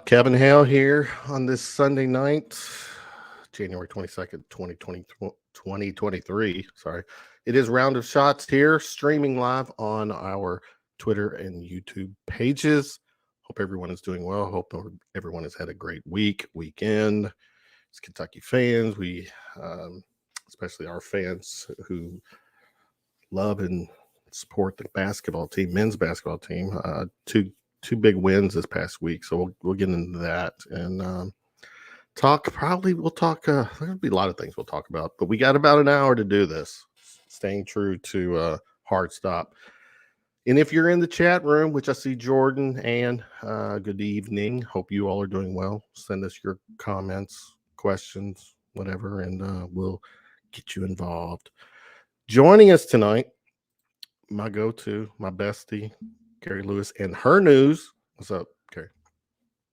up? Kevin Hale here on this Sunday night, January 22nd, 2023. Sorry. It is Round of Shots here, streaming live on our Twitter and YouTube pages. Hope everyone is doing well. Hope everyone has had a great weekend. As Kentucky fans, we, especially our fans who love and support the basketball team, men's basketball team, two big wins this past week, so we'll get into that and we'll talk there'll be a lot of things we'll talk about, but we got about an hour to do this, staying true to hard stop. And if you're in the chat room, which I see Jordan and good evening, hope you all are doing well. Send us your comments, questions, whatever, and we'll get you involved. Joining us tonight, my go-to, my bestie, Carrie Lewis, and her news. What's up, Carrie?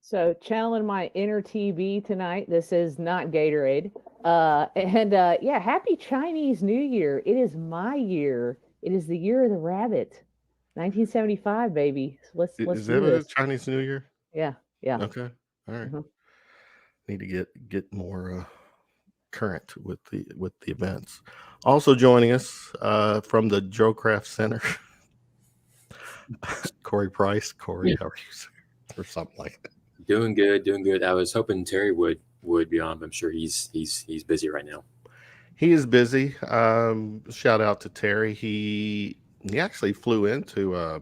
So, channeling my inner TV tonight. This is not Gatorade. Happy Chinese New Year. It is my year. It is the year of the rabbit. 1975, baby. So let's is do that this. Chinese New Year? Yeah. Okay. All right. Need to get more current with the events. Also joining us from the Joe Craft Center. Corey Price. Corey, how are you, or something like that? Doing good. I was hoping Terry would be on, but I'm sure he's busy right now. He is busy. Shout out to Terry. He actually flew into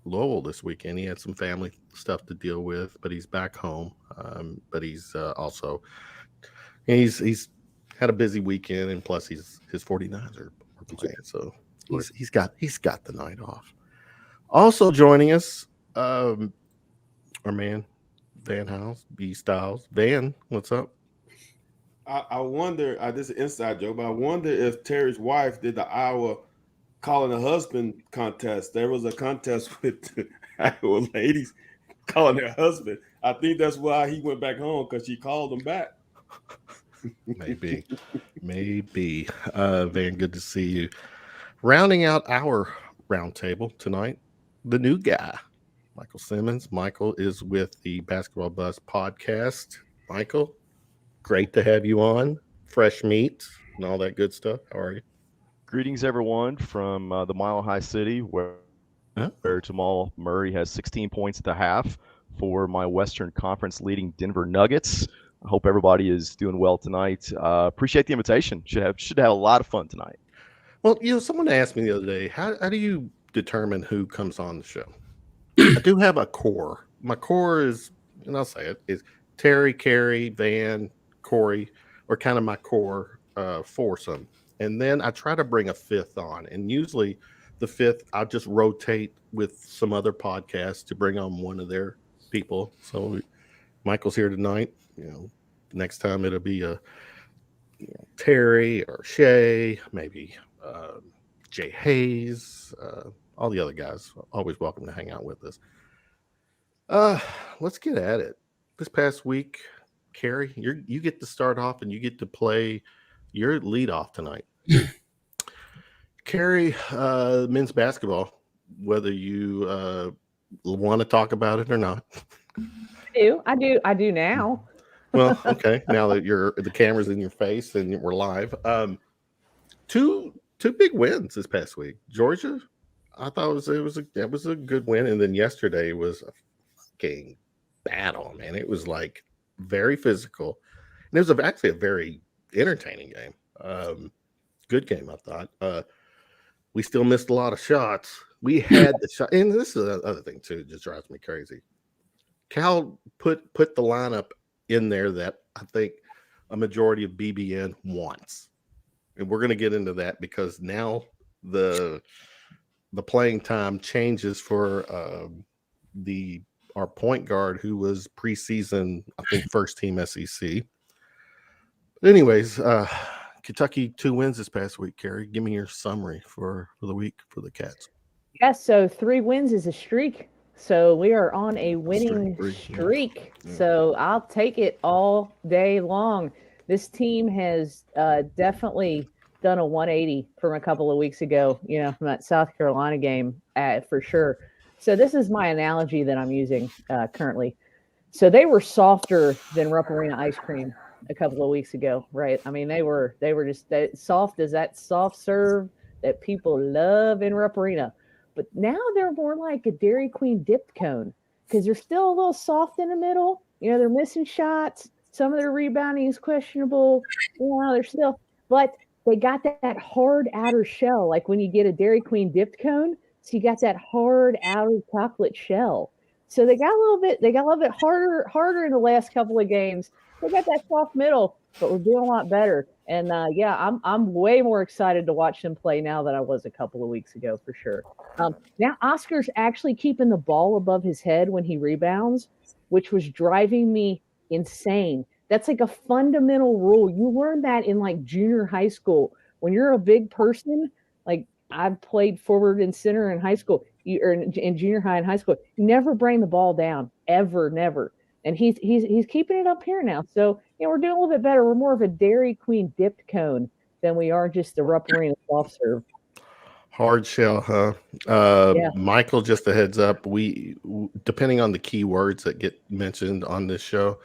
Louisville this weekend. He had some family stuff to deal with, but he's back home. But he's also he's had a busy weekend, and plus his 49ers are playing, so he's got the night off. Also joining us, our man, Van Hiles, B Styles. Van, what's up? I wonder, this is an inside joke, but I wonder if Terry's wife did the Iowa calling a husband contest. There was a contest with the Iowa ladies calling their husband. I think that's why he went back home, because she called him back. Maybe. Van, good to see you. Rounding out our roundtable tonight, the new guy, Michael Simmons. Michael is with the Basketball Buzz podcast. Michael, great to have you on. Fresh meat and all that good stuff. How are you? Greetings, everyone, from the Mile High City, where Jamal Murray has 16 points at the half for my Western Conference leading Denver Nuggets. I hope everybody is doing well tonight. Appreciate the invitation. Should have a lot of fun tonight. Well, someone asked me the other day, how do you determine who comes on the show? I do have a core. My core is, and I'll say it, is Terry, Carrie, Van, Corey, or kind of my core foursome. And then I try to bring a fifth on. And usually the fifth, I'll just rotate with some other podcasts to bring on one of their people. So Michael's here tonight. Next time it'll be Terry or Shay, maybe Jay Hayes, all the other guys. Always welcome to hang out with us. Let's get at it. This past week, Carrie, you get to start off and you get to play your lead off tonight. Carrie, men's basketball, whether you want to talk about it or not. I do now. Well, okay. Now that the camera's in your face and we're live, two big wins this past week. Georgia, I thought it was a good win, and then yesterday was a fucking battle, man. It was like very physical, and it was actually a very entertaining game. Good game, I thought. We still missed a lot of shots. We had the shot, and this is another thing too. Just drives me crazy. Cal put the lineup in there that I think a majority of BBN wants, and we're going to get into that because now the playing time changes for our point guard who was preseason, I think, first team SEC. But anyways, Kentucky 2 wins this past week. Carrie, give me your summary for the week for the Cats. Yes, so 3 wins is a streak. So we are on a winning streak. Yeah. So I'll take it all day long. This team has definitely done a 180 from a couple of weeks ago, from that South Carolina game for sure. So this is my analogy that I'm using currently. So they were softer than Rupp Arena ice cream a couple of weeks ago, right? I mean, they were just that soft as that soft serve that people love in Rupp Arena. But now they're more like a Dairy Queen dipped cone because they're still a little soft in the middle. They're missing shots. Some of their rebounding is questionable. They're still, but they got that hard outer shell, like when you get a Dairy Queen dipped cone. So you got that hard outer chocolate shell. So they got a little bit harder in the last couple of games. They got that soft middle, but we're doing a lot better. And I'm way more excited to watch them play now than I was a couple of weeks ago for sure. Now Oscar's actually keeping the ball above his head when he rebounds, which was driving me insane. That's like a fundamental rule. You learn that in like junior high school. When you're a big person, like I've played forward and center in high school, or in junior high and high school. You never bring the ball down, ever, never. And he's keeping it up here now. So we're doing a little bit better. We're more of a Dairy Queen dipped cone than we are just a Rupp Arena soft serve. Hard shell, huh? Yeah. Michael, just a heads up. We, depending on the keywords that get mentioned on this show,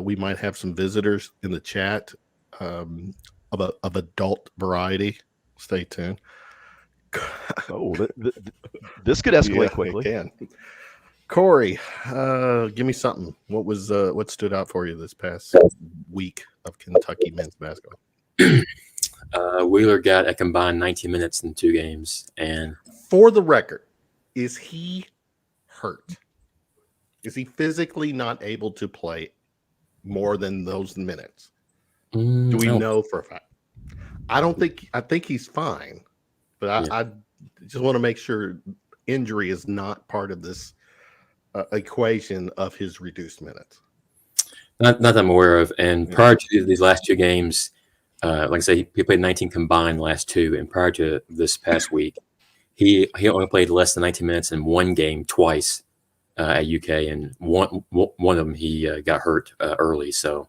we might have some visitors in the chat of adult variety. Stay tuned. Oh, this could escalate quickly. It can. Corey, give me something. What stood out for you this past week of Kentucky men's basketball? Wheeler got a combined 19 minutes in 2 games. And for the record, is he hurt? Is he physically not able to play more than those minutes? Do we know for a fact? I think he's fine, but I just want to make sure injury is not part of this equation of his reduced minutes. Not that I'm aware of. And prior to these last 2 games, like I say, he played 19 combined the last 2. And prior to this past week, he only played less than 19 minutes in 1 game twice at UK. And one of them, he got hurt early. So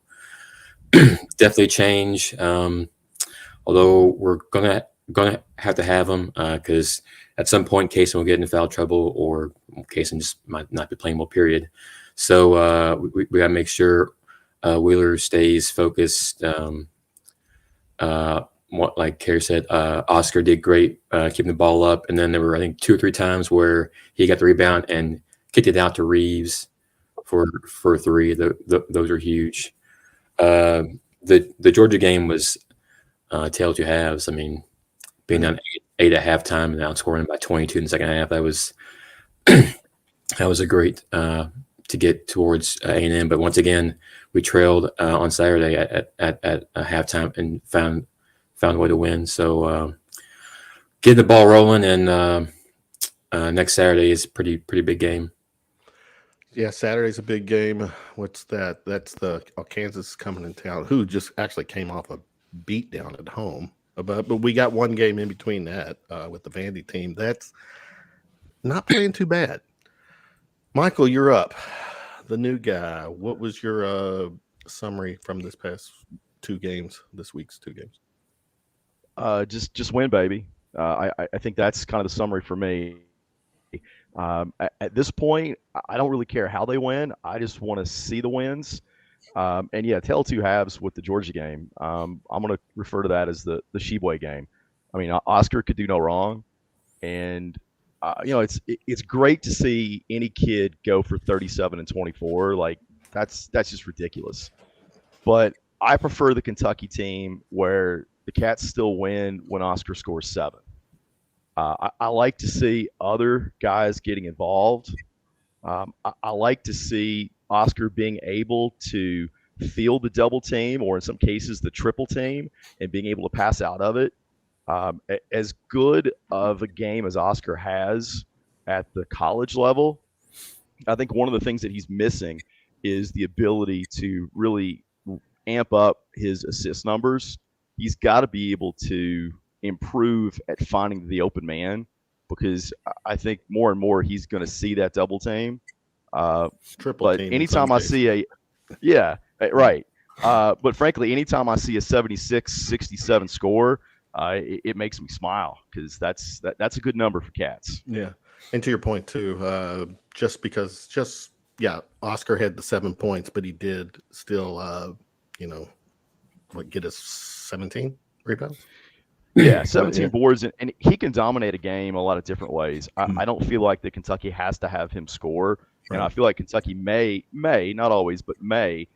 definitely change. Although we're gonna have to have him because at some point, Kaysen will get into foul trouble, or Kaysen just might not be playing well. Period. So we got to make sure Wheeler stays focused. What, like Carrie said, Oscar did great keeping the ball up, and then there were, I think, 2 or 3 times where he got the rebound and kicked it out to Reeves for 3. Those are huge. The Georgia game was tale of 2 halves. I mean, being down 8 at halftime and outscoring by 22 in the second half, that was a great to get towards A&M. But once again, we trailed on Saturday at halftime and found a way to win. So get the ball rolling, and next Saturday is a pretty big game. Yeah, Saturday's a big game. What's that? That's the Kansas coming in town, who just actually came off a beat down at home. But we got 1 game in between that with the Vandy team. That's not playing too bad. Michael, you're up. The new guy. What was your summary from this past 2 games, this week's 2 games? Just win, baby. I think that's kind of the summary for me. At this point, I don't really care how they win. I just want to see the wins. And yeah, tell 2 halves with the Georgia game. I'm going to refer to that as the Sheboy game. I mean, Oscar could do no wrong, and it's great to see any kid go for 37 and 24. Like that's just ridiculous. But I prefer the Kentucky team where the Cats still win when Oscar scores 7. I like to see other guys getting involved. I like to see Oscar being able to field the double team, or in some cases the triple team, and being able to pass out of it. As good of a game as Oscar has at the college level, I think one of the things that he's missing is the ability to really amp up his assist numbers. He's got to be able to improve at finding the open man, because I think more and more he's going to see that double team. Triple but team anytime I see right. But frankly, anytime I see a 76-67 score, it makes me smile, because that's a good number for Cats. Yeah, and to your point too, just yeah, Oscar had the 7 points, but he did still, get us 17 rebounds. Yeah, 17 Yeah. boards, and he can dominate a game a lot of different ways. I don't feel like that Kentucky has to have him score, and I feel like Kentucky may, not always, but may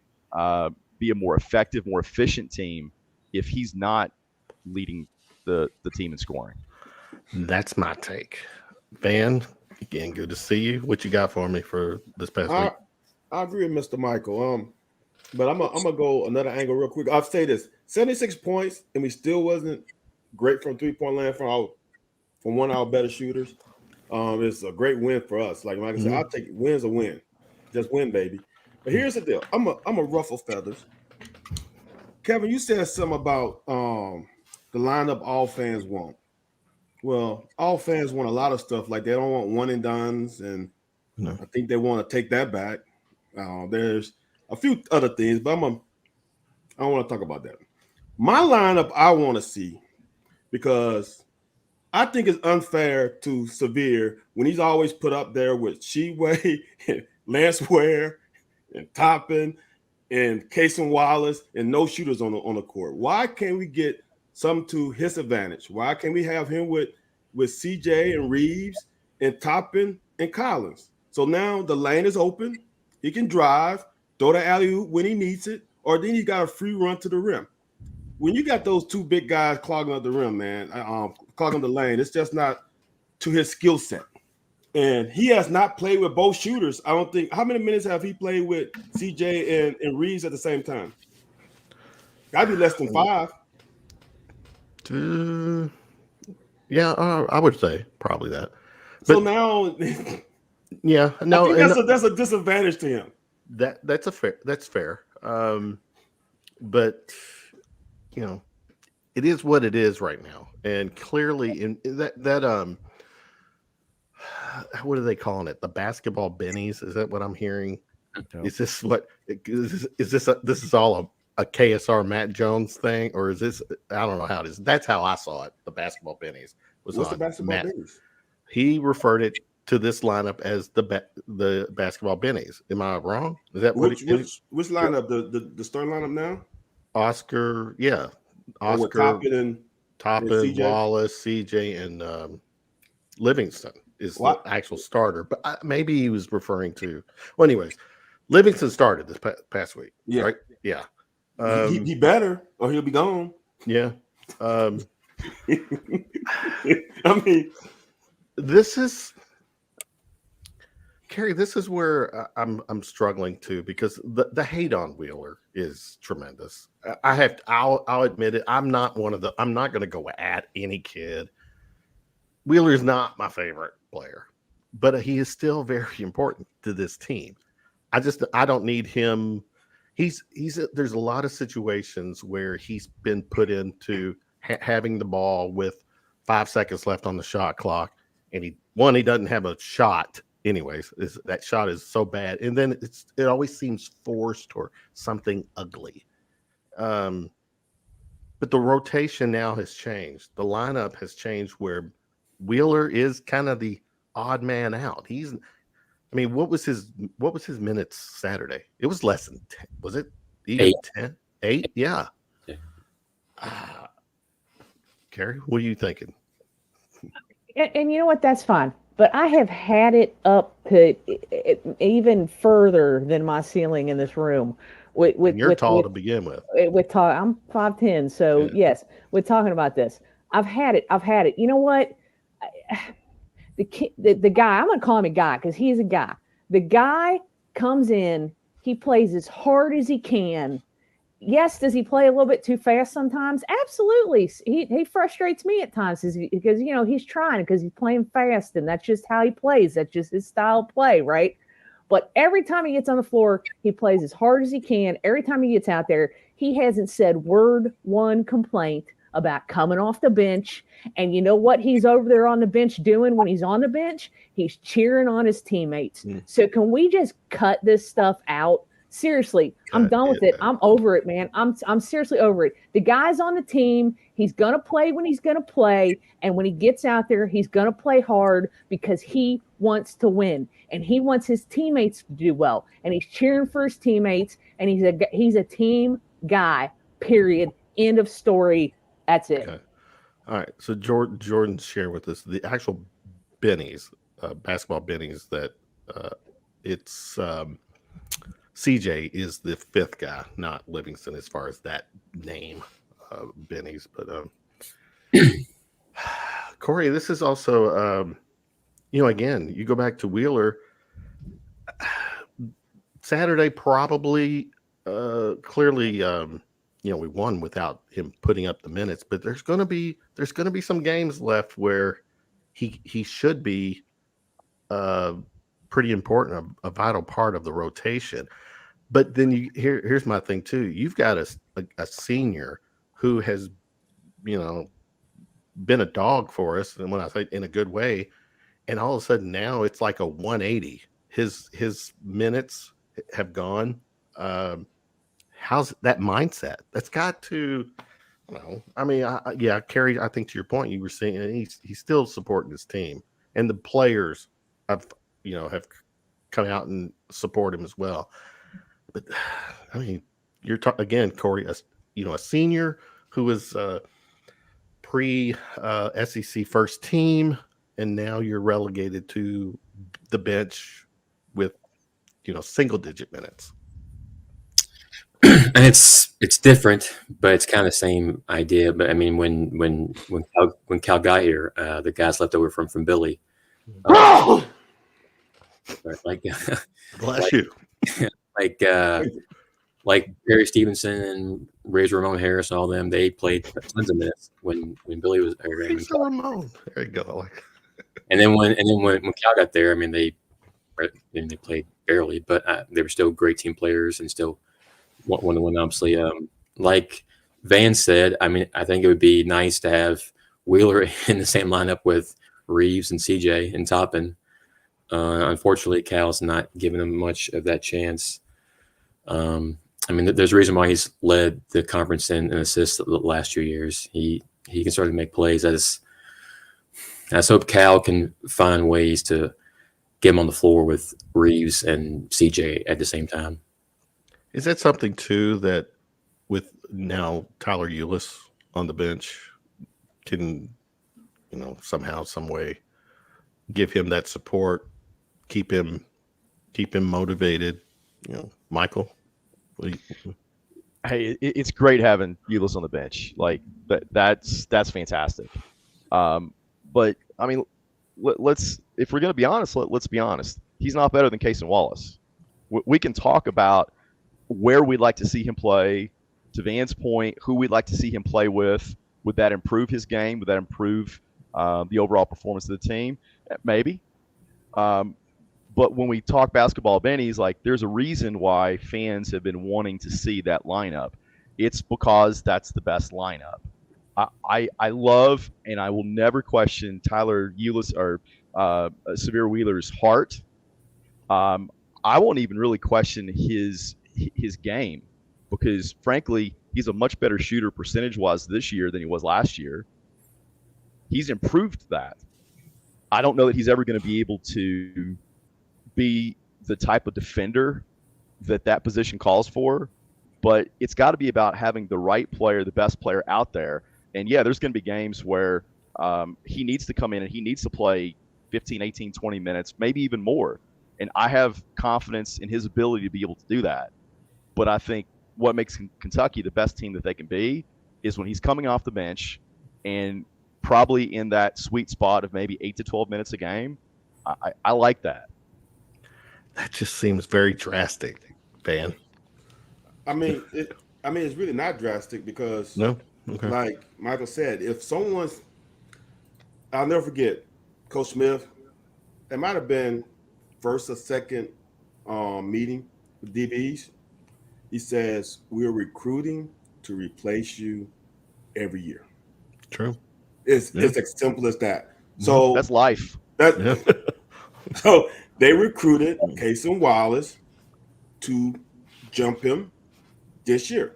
be a more effective, more efficient team if he's not leading the team in scoring. That's my take. Van, again, good to see you. What you got for me for this past week? I agree with Mr. Michael. But I'm gonna go another angle real quick. I'll say this: 76 points, and we still wasn't great from 3-point land from one of our better shooters. It's a great win for us. Like I said, I'll take win's a win. Just win, baby. But here's the deal: I'm a ruffle feathers. Kevin, you said something about the lineup all fans want. Well, all fans want a lot of stuff. Like they don't want one and dones, and I think they want to take that back. There's a few other things, but I don't want to talk about that. My lineup I want to see, because I think it's unfair to Severe when he's always put up there with Sheway and Lance Ware and Toppin and Cason Wallace and no shooters on the court. Why can't we get some to his advantage? Why can't we have him with CJ and Reeves and Toppin and Collins? So now the lane is open. He can drive, throw the alley-oop when he needs it, or then he got a free run to the rim. When you got those two big guys clogging up the rim, man, clogging the lane, it's just not to his skill set. And he has not played with both shooters. I don't think. How many minutes have he played with CJ and Reeves at the same time? Gotta be less than 5. Yeah, I would say probably that. So now, yeah, no, I think that's a disadvantage to him. That's fair. But it is what it is right now, and clearly in that what are they calling it? The basketball bennies? Is that what I'm hearing? No. Is this what is this? This is all a KSR Matt Jones thing, or is this? I don't know how it is. That's how I saw it. The basketball bennies was What's on the basketball Matt. bennies? He referred it to this lineup as the basketball bennies. Am I wrong? Is that which lineup? The starting lineup now? Oscar, yeah, Oscar, Toppin, Wallace, CJ, and Livingston is the actual starter. But maybe he was referring to. Well, anyways, Livingston started this past week. Yeah, right? Yeah. He better, or he'll be gone. Yeah. I mean, this is Carrie. This is where I'm struggling too, because the hate on Wheeler is tremendous. I'll admit it. I'm not going to go at any kid. Wheeler is not my favorite player, but he is still very important to this team. I don't need him. There's a lot of situations where he's been put into having the ball with 5 seconds left on the shot clock, and he doesn't have a shot anyways. That shot is so bad, and then it always seems forced or something ugly. But the rotation now has changed. The lineup has changed where Wheeler is kind of the odd man out. What was his minutes Saturday? It was less than 10. Was it even 10? 8? Yeah. Carrie, what are you thinking? And you know what? That's fine. But I have had it up to even further than my ceiling in this room. You're tall to begin with. I'm 5'10", so yeah. Yes, we're talking about this. I've had it. You know what? The guy, I'm going to call him a guy because he's a guy. The guy comes in, he plays as hard as he can. Yes, does he play a little bit too fast sometimes? Absolutely. He frustrates me at times because he's trying because he's playing fast, and that's just how he plays. That's just his style of play, right? But every time he gets on the floor, he plays as hard as he can. Every time he gets out there, he hasn't said one complaint about coming off the bench. And you know what he's over there on the bench doing when he's on the bench? He's cheering on his teammates. So can we just cut this stuff out? Seriously, I'm done with it. I'm over it, man. I'm seriously over it. The guy's on the team. He's going to play when he's going to play. And when he gets out there, he's going to play hard because he wants to win, and he wants his teammates to do well, and he's cheering for his teammates, and he's a team guy. Period. End of story. That's it. Okay. All right. So Jordan's sharing with us the actual bennies, basketball bennies that it's CJ is the fifth guy, not Livingston as far as that name, bennies. But Corey, this is also, again, you go back to Wheeler. Saturday probably clearly, we won without him putting up the minutes, but there's going to be some games left where he should be pretty important, a vital part of the rotation. But then here's my thing too. You've got a senior who has, been a dog for us, and when I say in a good way, and all of a sudden now it's like a 180. His minutes have gone. How's that mindset? That's got to, Carrie, I think to your point, you were saying he's still supporting his team, and the players have come out and support him as well. But you're talking again, Corey, a senior who was pre SEC first team, and now you're relegated to the bench with single digit minutes. And it's different, but it's kind of the same idea. But I mean, when Cal got here, the guys left over from Billy, Bless you. Like Barry Stevenson and Razor Ramon Harris and all them, they played tons of minutes when Billy was there. Razor Ramon, there you go. And then when Cal got there, they played barely, but they were still great team players and still want to win. Obviously, like Van said, I think it would be nice to have Wheeler in the same lineup with Reeves and CJ and Toppin. Unfortunately, Cal's not giving them much of that chance. There's a reason why he's led the conference in assists the last 2 years. He can start to make plays. I just hope Cal can find ways to get him on the floor with Reeves and CJ at the same time. Is that something too that with now Tyler Eulis on the bench can, somehow, some way give him that support, keep him motivated? Michael. Hey, it's great having Eulis on the bench. Like that's fantastic. But let's if we're gonna be honest, let's be honest. He's not better than Cason Wallace. We can talk about where we'd like to see him play. To Van's point, who we'd like to see him play with. Would that improve his game? Would that improve the overall performance of the team? Maybe. But when we talk basketball bennies, there's a reason why fans have been wanting to see that lineup. It's because that's the best lineup. I love and I will never question Tyler Eulis or Severe Wheeler's heart. I won't even really question his game because, frankly, he's a much better shooter percentage-wise this year than he was last year. He's improved that. I don't know that he's ever going to be able to be the type of defender that position calls for, but it's got to be about having the right player, the best player out there. And yeah, there's going to be games where he needs to come in and he needs to play 15, 18, 20 minutes, maybe even more. And I have confidence in his ability to be able to do that. But I think what makes Kentucky the best team that they can be is when he's coming off the bench and probably in that sweet spot of maybe 8 to 12 minutes a game. I like that. That just seems very drastic, Van. It's really not drastic because, no, okay. Like Michael said, if someone's, I'll never forget, Coach Smith. It might have been first or second meeting with DBs. He says we're recruiting to replace you every year. True. It's as simple as that. So that's life. So they recruited Cason Wallace to jump him this year.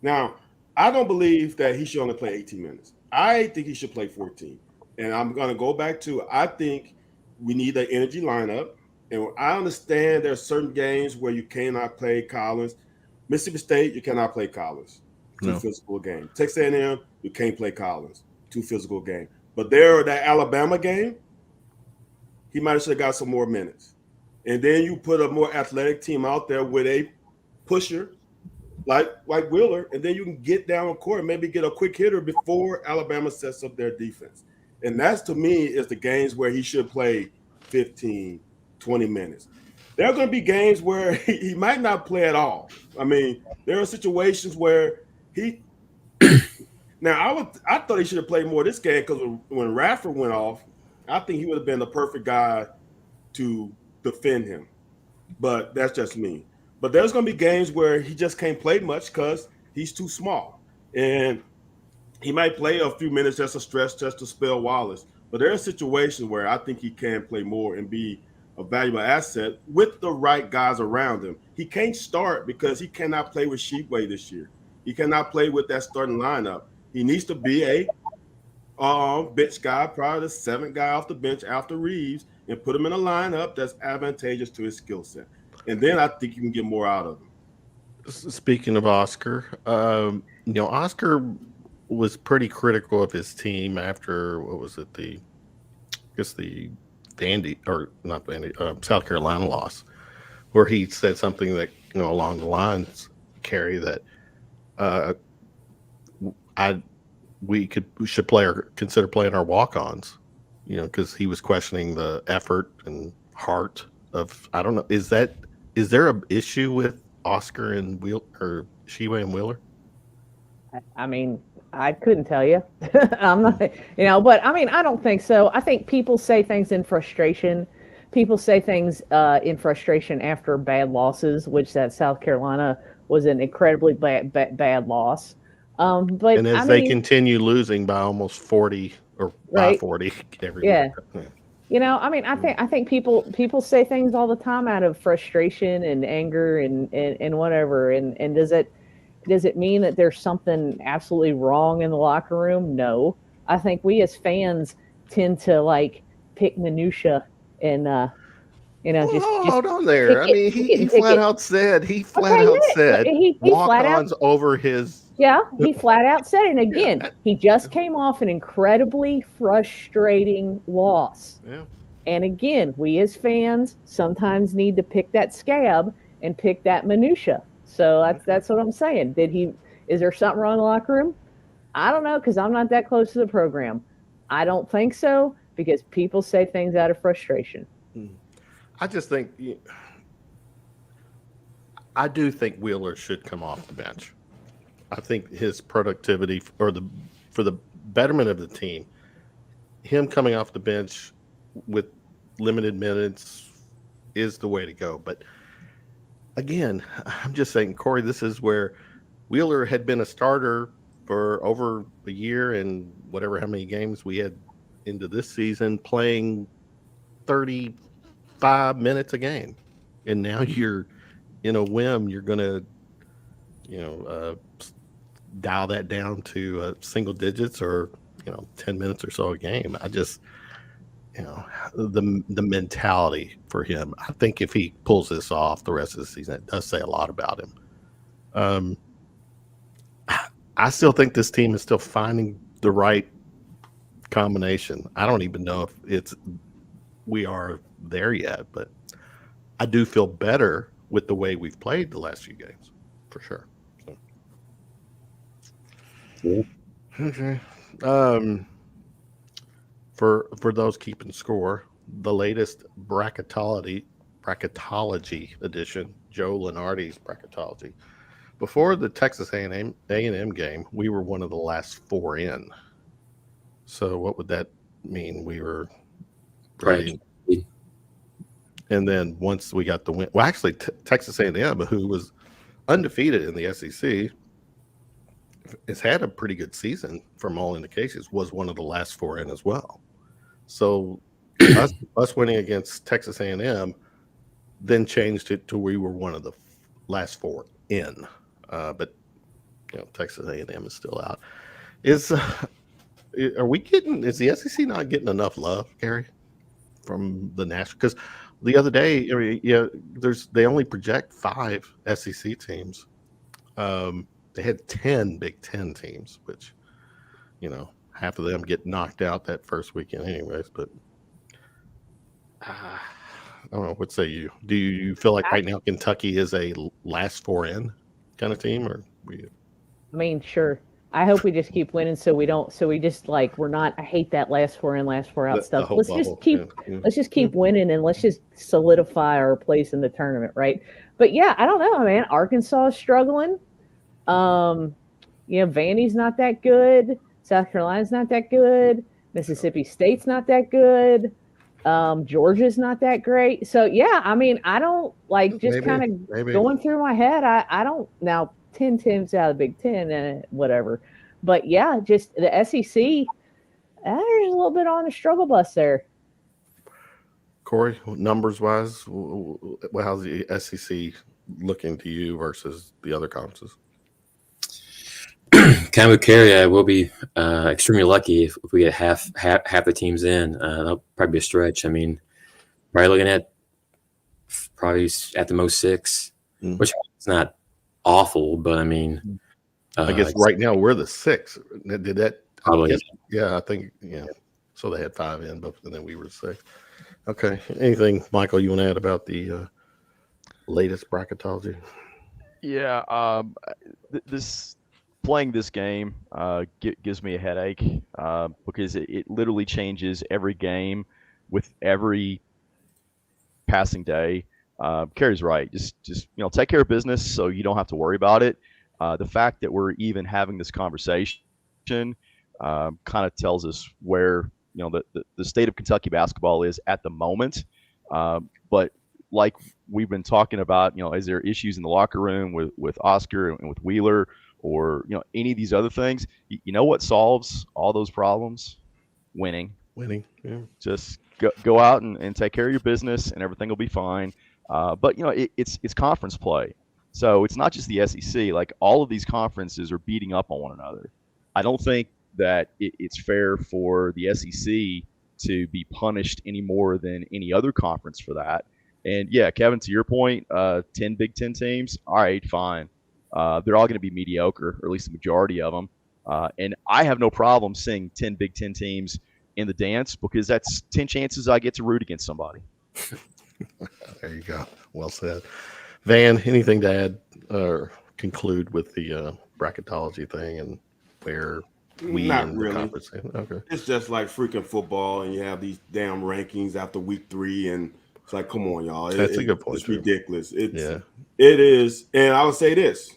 Now, I don't believe that he should only play 18 minutes. I think he should play 14. And I'm going to go back to, I think we need an energy lineup. And I understand there are certain games where you cannot play Collins. Mississippi State, you cannot play Collins. Too physical game. Texas A&M, you can't play Collins. Too physical game. But that Alabama game, he might have got some more minutes. And then you put a more athletic team out there with a pusher like Wheeler, and then you can get down on court and maybe get a quick hitter before Alabama sets up their defense. And that's, to me, is the games where he should play 15, 20 minutes. There are going to be games where he might not play at all. I mean, there are situations where he – now, I thought he should have played more this game because when Radford went off, I think he would have been the perfect guy to defend him. But that's just me. But there's going to be games where he just can't play much because he's too small. And he might play a few minutes just to stretch, just to spell Wallace. But there are situations where I think he can play more and be a valuable asset with the right guys around him. He can't start because he cannot play with Sheepway this year. He cannot play with that starting lineup. He needs to be a bench guy, probably the seventh guy off the bench after Reeves, and put him in a lineup that's advantageous to his skill set. And then I think you can get more out of him. Speaking of Oscar, Oscar was pretty critical of his team after, what was it, the South Carolina loss, where he said something that, along the lines, Carrie, that we should play or consider playing our walk-ons, because he was questioning the effort and heart of, I don't know, is there an issue with Oscar and Sheeway and Wheeler? I mean, I couldn't tell you. I'm not, but I mean, I don't think so. I think people say things in frustration. People say things in frustration after bad losses, which that South Carolina was an incredibly bad loss. But and as they continue losing by almost 40 or by 40 every week. I think people say things all the time out of frustration and anger and whatever. And does it mean that there's something absolutely wrong in the locker room? No. I think we as fans tend to pick minutia and just hold on there. He flat out said walk-ons over his. Yeah, he flat out said it. And again, he just came off an incredibly frustrating loss. Yeah. And again, we as fans sometimes need to pick that scab and pick that minutia. So that's what I'm saying. Is there something wrong in the locker room? I don't know, because I'm not that close to the program. I don't think so, because people say things out of frustration. I just think I do think Wheeler should come off the bench. I think his productivity for the betterment of the team, him coming off the bench with limited minutes is the way to go. But again, I'm just saying, Corey, this is where Wheeler had been a starter for over a year and how many games we had into this season, playing 35 minutes a game. And now you're in a whim, you're going to, dial that down to single digits or, 10 minutes or so a game. I just, the mentality for him, I think if he pulls this off the rest of the season, it does say a lot about him. I still think this team is still finding the right combination. I don't even know if we are there yet, but I do feel better with the way we've played the last few games, for sure. So. Okay. For those keeping score, the latest Bracketology edition, Joe Lenardi's Bracketology. Before the Texas A&M game, we were one of the last 4 in. So what would that mean? We were ready. Right. And then once we got the win, well, actually, Texas A&M, who was undefeated in the SEC, has had a pretty good season from all indications, was one of the last 4 in as well. So us winning against Texas A&M then changed it to we were one of the last 4 in. But Texas A&M is still out. Is the SEC not getting enough love, Carrie? from the national. Because the other day, they only project 5 SEC teams. They had 10 Big Ten teams, which half of them get knocked out that first weekend, anyways. But I don't know. What say you? Do you feel like right now Kentucky is a last 4 in kind of team, or we? I mean, sure. I hope we just keep winning, so we don't. So we just we're not. I hate that last 4 in, last 4 out stuff. Let's just keep. Let's just keep winning, and let's just solidify our place in the tournament, right? But yeah, I don't know, man. Arkansas is struggling. Vandy's not that good. South Carolina's not that good. Mississippi State's not that good. Georgia's not that great. So yeah, I mean, I don't just kind of going through my head. I don't now 10 teams out of the Big Ten and whatever, but yeah, just the SEC. There's a little bit on the struggle bus there. Corey, numbers wise, how's the SEC looking to you versus the other conferences? Kind of with Carrie, I will be extremely lucky if we get half the teams in. That'll probably be a stretch. I mean, probably looking at at the most 6, which is not awful, but I mean, I guess right now we're the 6. Did that probably? I think So they had 5 in, but then we were 6. Okay. Anything, Michael, you want to add about the latest bracketology? Yeah. Playing this game gives me a headache because it literally changes every game with every passing day. Carrie's right. Just take care of business so you don't have to worry about it. The fact that we're even having this conversation kind of tells us where the state of Kentucky basketball is at the moment. But like we've been talking about, is there issues in the locker room with Oscar and with Wheeler? Or any of these other things, what solves all those problems? Winning. Yeah. Just go out and take care of your business, and everything will be fine. But it's conference play, so it's not just the SEC. Like all of these conferences are beating up on one another. I don't think that it's fair for the SEC to be punished any more than any other conference for that. And yeah, Kevin, to your point, 10 Big Ten teams. All right, fine. They're all going to be mediocre, or at least the majority of them. And I have no problem seeing 10 Big Ten teams in the dance because that's 10 chances I get to root against somebody. There you go. Well said. Van, anything to add or conclude with the bracketology thing and where we Not really. Okay. It's just like freaking football, and you have these damn rankings after week 3, and it's like, come on, y'all. That's a good point. It's ridiculous. It is. And I would say this.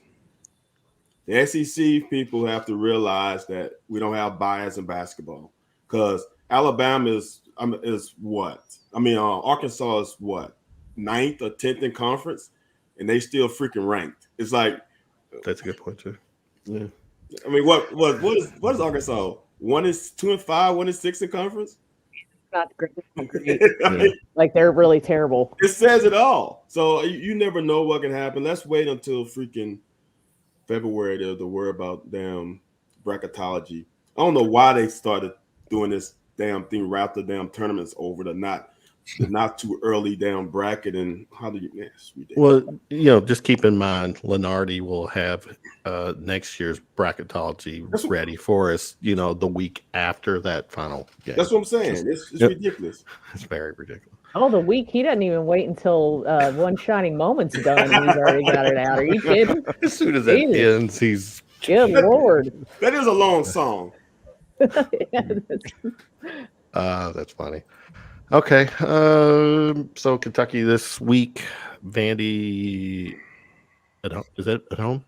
The SEC people have to realize that we don't have bias in basketball because Alabama is what? I mean, Arkansas is what? 9th or 10th in conference, and they still freaking ranked. It's like that's a good point too. Yeah. I mean, what is Arkansas? 1 is 2 and 5, 1 is 6 in conference. Not great. Like they're really terrible. It says it all. So you never know what can happen. Let's wait until freaking February to worry about damn bracketology. I don't know why they started doing this damn thing right after damn tournaments over, the not too early damn bracket. And how do you well, just keep in mind Lenardi will have next year's bracketology ready for us, the week after that final game. That's what I'm saying. It's ridiculous. It's very ridiculous. Oh, the week he doesn't even wait until One Shining Moment's done and he's already got it out. Are you kidding? As soon as that ends, he's good Lord. That is a long song. That's funny. Okay. So Kentucky this week, Vandy is it at home?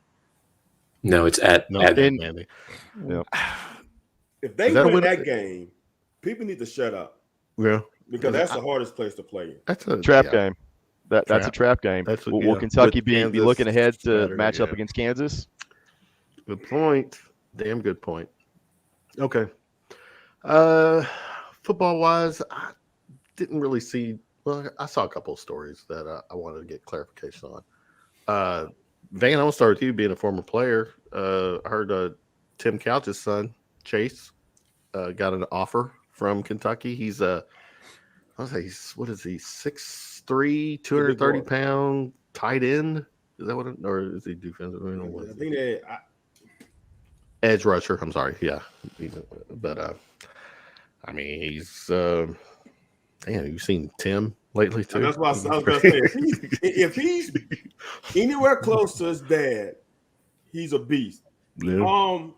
No, it's at Vandy. Yeah. If they win that game, people need to shut up. Yeah. Because that's the hardest place to play. That's a trap game. That's a trap game. Will Kentucky be looking ahead to match up against Kansas? Good point. Damn good point. Okay. Football wise, I didn't really see. Well, I saw a couple of stories that I wanted to get clarification on. Van, I'm gonna start with you being a former player. I heard Tim Couch's son, Chase, got an offer from Kentucky. He's I'll say, what is he? 6'3", 230-pound tight end. Is that what? Or is he defensive? I think they. Edge rusher. I'm sorry. Yeah, but I mean, he's. Man, you've seen Tim lately too. That's what I was gonna say. If he's anywhere close to his dad, he's a beast. Yeah.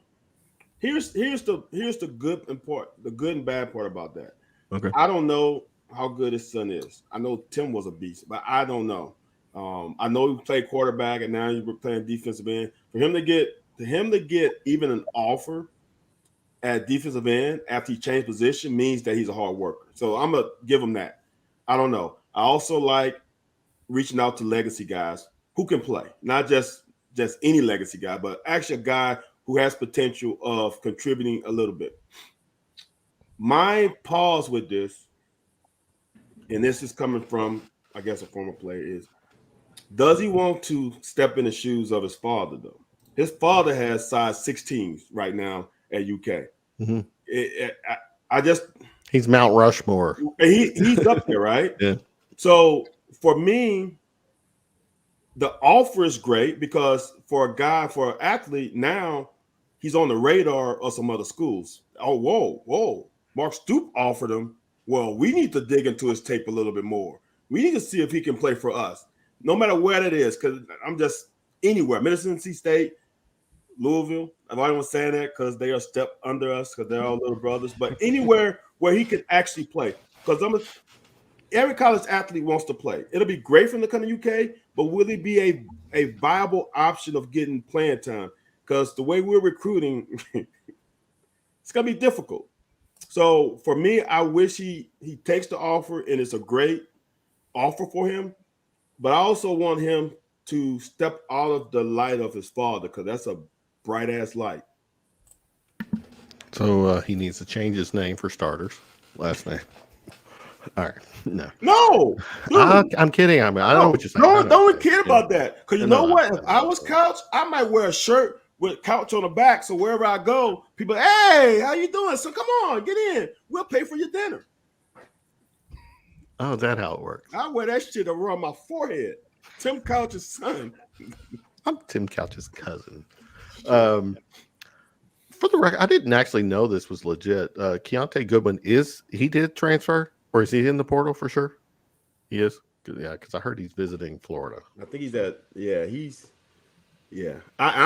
Here's the good and bad part about that. Okay. I don't know how good his son is. I know Tim was a beast, but I don't know. I know he played quarterback and now he's playing defensive end. For him to get even an offer at defensive end after he changed position means that he's a hard worker. So I'm gonna give him that. I don't know. I also like reaching out to legacy guys who can play, not just any legacy guy, but actually a guy who has potential of contributing a little bit. My pause with this, and this is coming from, I guess, a former player, is does he want to step in the shoes of his father, though? His father has size 16s right now at UK. Mm-hmm. He's Mount Rushmore. He's up there, right? Yeah. So for me, the offer is great because for an athlete, now he's on the radar of some other schools. Oh, whoa. Mark Stoop offered him. Well, we need to dig into his tape a little bit more. We need to see if he can play for us, no matter where that is, because I'm just anywhere. Mississippi State, Louisville. I'm only saying that because they are a step under us because they're all little brothers. But anywhere where he can actually play, because every college athlete wants to play. It'll be great for him to come to UK, but will he be a viable option of getting playing time? Because the way we're recruiting, it's gonna be difficult. So for me, I wish he takes the offer and it's a great offer for him. But I also want him to step out of the light of his father because that's a bright ass light. So he needs to change his name for starters. Last name. All right. No. I'm kidding. I don't know what you're saying. Don't care about that. Because you know what? If I was Couch, I might wear a shirt with Couch on the back. So wherever I go, people, hey, how you doing? So come on, get in. We'll pay for your dinner. Oh, is that how it works? I wear that shit around my forehead. Tim Couch's son. I'm Tim Couch's cousin. For the record, I didn't actually know this was legit. Keontae Goodwin he did transfer, or is he in the portal for sure? He is. Yeah, because I heard he's visiting Florida. I think he's I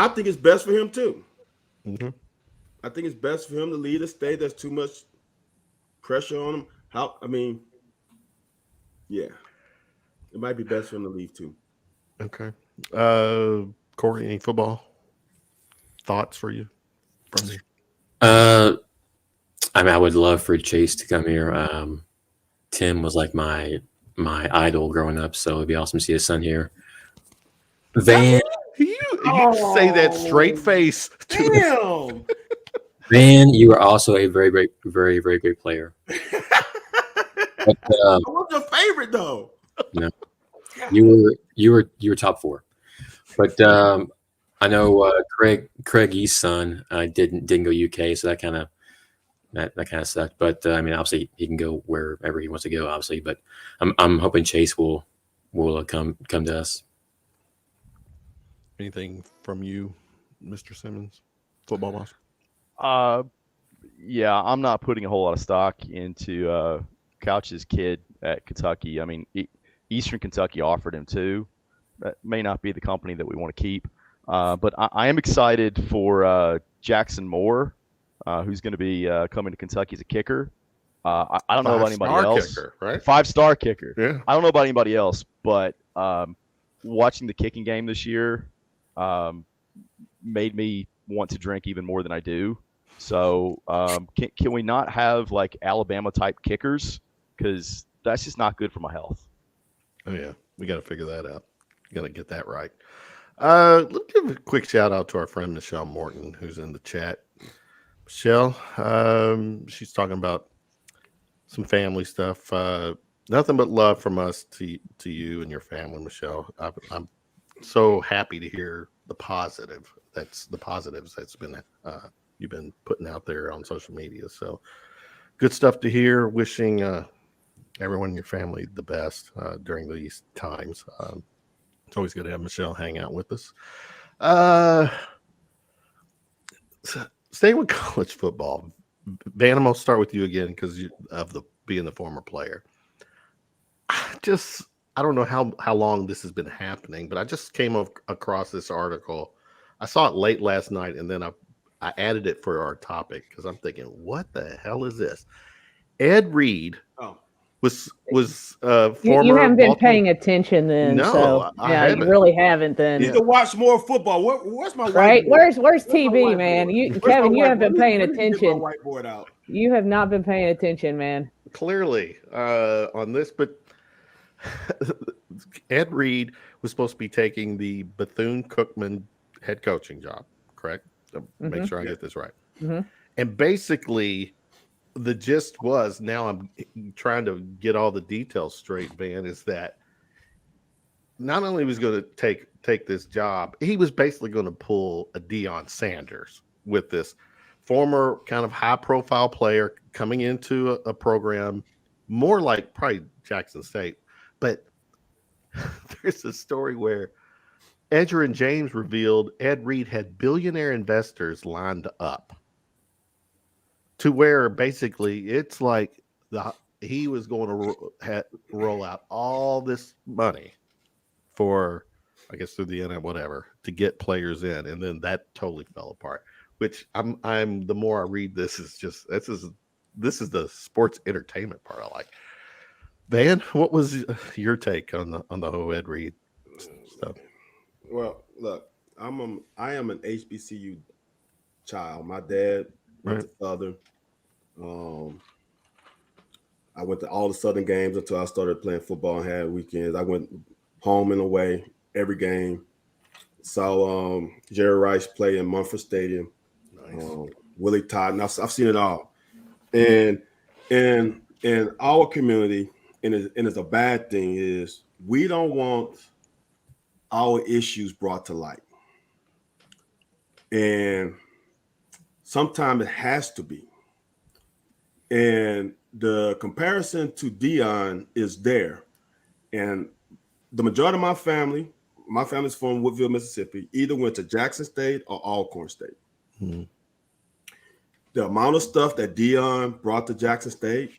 think it's best for him too. Mm-hmm. I think it's best for him to leave a state that's too much pressure on him. It might be best for him to leave too. Okay. Corey, any football thoughts for you from me? I mean, I would love for Chase to come here. Tim was like my idol growing up, so it'd be awesome to see his son here. Van, you say that straight face. Damn. Van, you are also a very, very, very, very great player. But, what's your favorite though? No, you were top 4. But I know Craig East's son didn't go UK, so that kind of sucked. But I mean, obviously he can go wherever he wants to go, obviously. But I'm hoping Chase will come to us. Anything from you, Mr. Simmons, football boss? Yeah, I'm not putting a whole lot of stock into Couch's kid at Kentucky. I mean, Eastern Kentucky offered him too. That may not be the company that we want to keep. But I am excited for Jackson Moore, who's going to be coming to Kentucky as a kicker. I don't know about anybody else. Kicker, right? 5-star kicker. Yeah. I don't know about anybody else, but watching the kicking game this year made me want to drink even more than I do. So can we not have like Alabama type kickers? Because that's just not good for my health. Oh yeah, we got to figure that out. Got to get that right. Let's give a quick shout out to our friend Michelle Morton, who's in the chat. Michelle, she's talking about some family stuff. Nothing but love from us to you and your family, Michelle. I'm so happy to hear the positives that's been you've been putting out there on social media. So good stuff to hear. Wishing everyone in your family the best during these times. It's always good to have Michelle hang out with us. Staying with college football, Bantam, I'll start with you again because of being the former player. I don't know how long this has been happening, but I just came across this article. I saw it late last night, and then I added it for our topic because I'm thinking, what the hell is this? Ed Reed was former. You haven't been Baltimore... paying attention then. No, so, I haven't. You really haven't then. You need to watch more football. Where's my right? whiteboard? Where's TV, man? Kevin, you haven't been paying attention. My whiteboard out. You have not been paying attention, man. Clearly on this, but Ed Reed was supposed to be taking the Bethune-Cookman head coaching job, correct? Make sure I get this right. Mm-hmm. And basically, the gist was, now I'm trying to get all the details straight, Van, is that not only was going to take this job, he was basically going to pull a Deion Sanders with this former kind of high-profile player coming into a program more like probably Jackson State. But there's a story where Edger and James revealed Ed Reed had billionaire investors lined up to where basically it's like he was going to roll out all this money for, I guess, through the internet, whatever, to get players in, and then that totally fell apart. Which I'm the more I read this, is just this is the sports entertainment part I like. Van, what was your take on the whole Ed Reed stuff? Well, look, I am an HBCU child. My dad went to Southern. I went to all the Southern games until I started playing football and had weekends. I went home and away every game. Saw Jerry Rice play in Munford Stadium. Nice. Willie Todd. And I've seen it all. And in our community, and it's a bad thing, is we don't want our issues brought to light. And sometimes it has to be. And the comparison to Deion is there. And the majority of my family's from Woodville, Mississippi, either went to Jackson State or Alcorn State. Mm-hmm. The amount of stuff that Deion brought to Jackson State,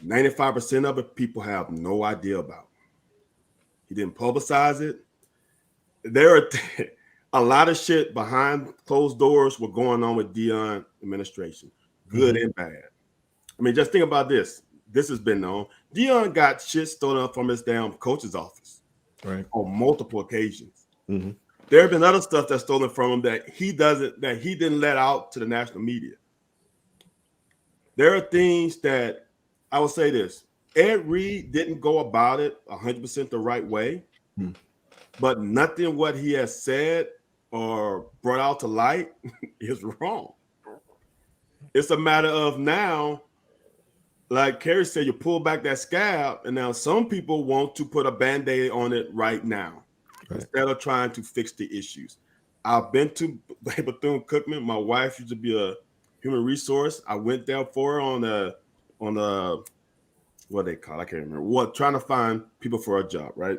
95% of it people have no idea about. He didn't publicize it. There are a lot of shit behind closed doors were going on with Deion administration, good and bad. I mean, just think about this. This has been known. Deion got shit stolen from his damn coach's office on multiple occasions. Mm-hmm. There have been other stuff that's stolen from him that he didn't let out to the national media. There are things that I will say this. Ed Reed didn't go about it 100% the right way, but nothing what he has said or brought out to light is wrong. It's a matter of now, like Carrie said, you pull back that scab, and now some people want to put a Band-Aid on it right now instead of trying to fix the issues. I've been to Bethune-Cookman. My wife used to be a human resource. I went there for her on the what they call, I can't remember what, trying to find people for a job, right?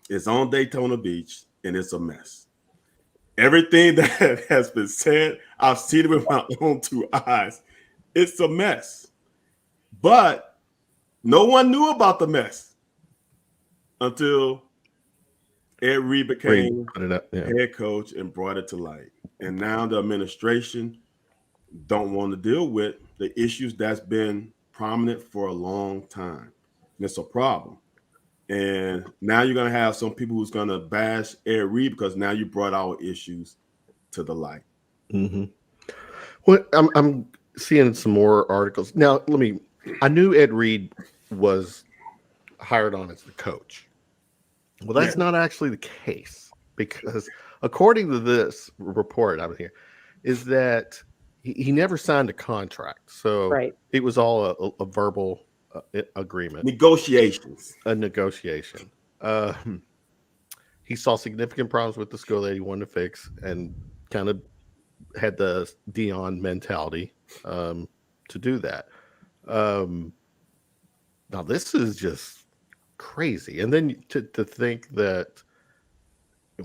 It's on Daytona Beach and it's a mess. Everything that has been said, I've seen it with my own two eyes. It's a mess. But no one knew about the mess until Ed Reed became head coach and brought it to light. And now the administration don't want to deal with the issues that's been prominent for a long time. And it's a problem. And now you're going to have some people who's going to bash Ed Reed because now you brought our issues to the light. Mm-hmm. Well, I'm seeing some more articles. Now, I knew Ed Reed was hired on as the coach. Well, that's not actually the case, because according to this report out here, is that he never signed a contract. So it was all a verbal agreement. Negotiations. A negotiation. He saw significant problems with the school that he wanted to fix and kind of had the Deion mentality. to do that. Now this is just crazy, and then to think that,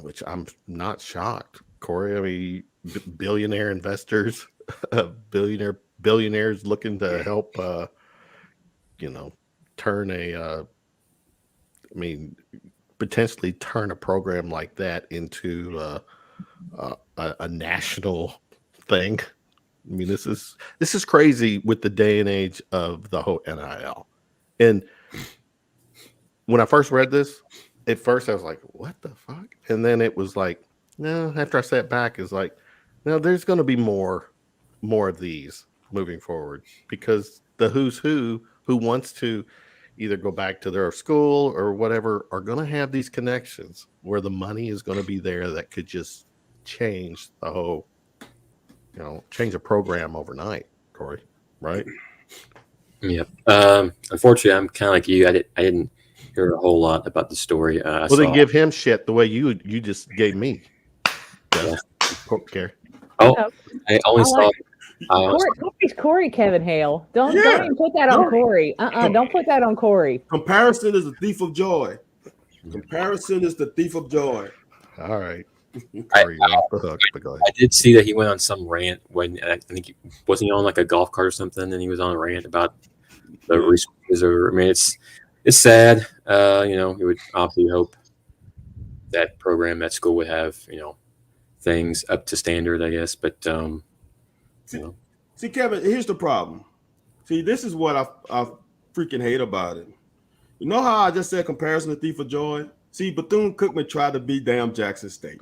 which I'm not shocked, Corey. I mean, billionaire investors, billionaires looking to help, turn potentially turn a program like that into a national thing. I mean, this is crazy with the day and age of the whole NIL. And when I first read this, at first I was like, what the fuck? And then it was like, no, after I sat back, it's like, no, there's going to be more of these moving forward, because the who's who wants to either go back to their school or whatever are going to have these connections where the money is going to be there that could just change the whole, change a program overnight, Corey, right? Yeah. Unfortunately, I'm kind of like you. I didn't hear a whole lot about the story. Then give him shit the way you just gave me. Yeah. Carrie. Oh, I only saw. Corey Kevin Hale. Don't even put that on Corey. Don't put that on Corey. Comparison is a thief of joy. Comparison is the thief of joy. All right. Corey, off the hook, but go ahead. I did see that he went on some rant when I think wasn't he on like a golf cart or something, and he was on a rant about the resources. I mean, it's sad. He would obviously hope that program, that school would have things up to standard, I guess. But see, Kevin, here's the problem. See, this is what I freaking hate about it. You know how I just said comparison to thief of joy? See, Bethune-Cookman tried to beat damn Jackson State,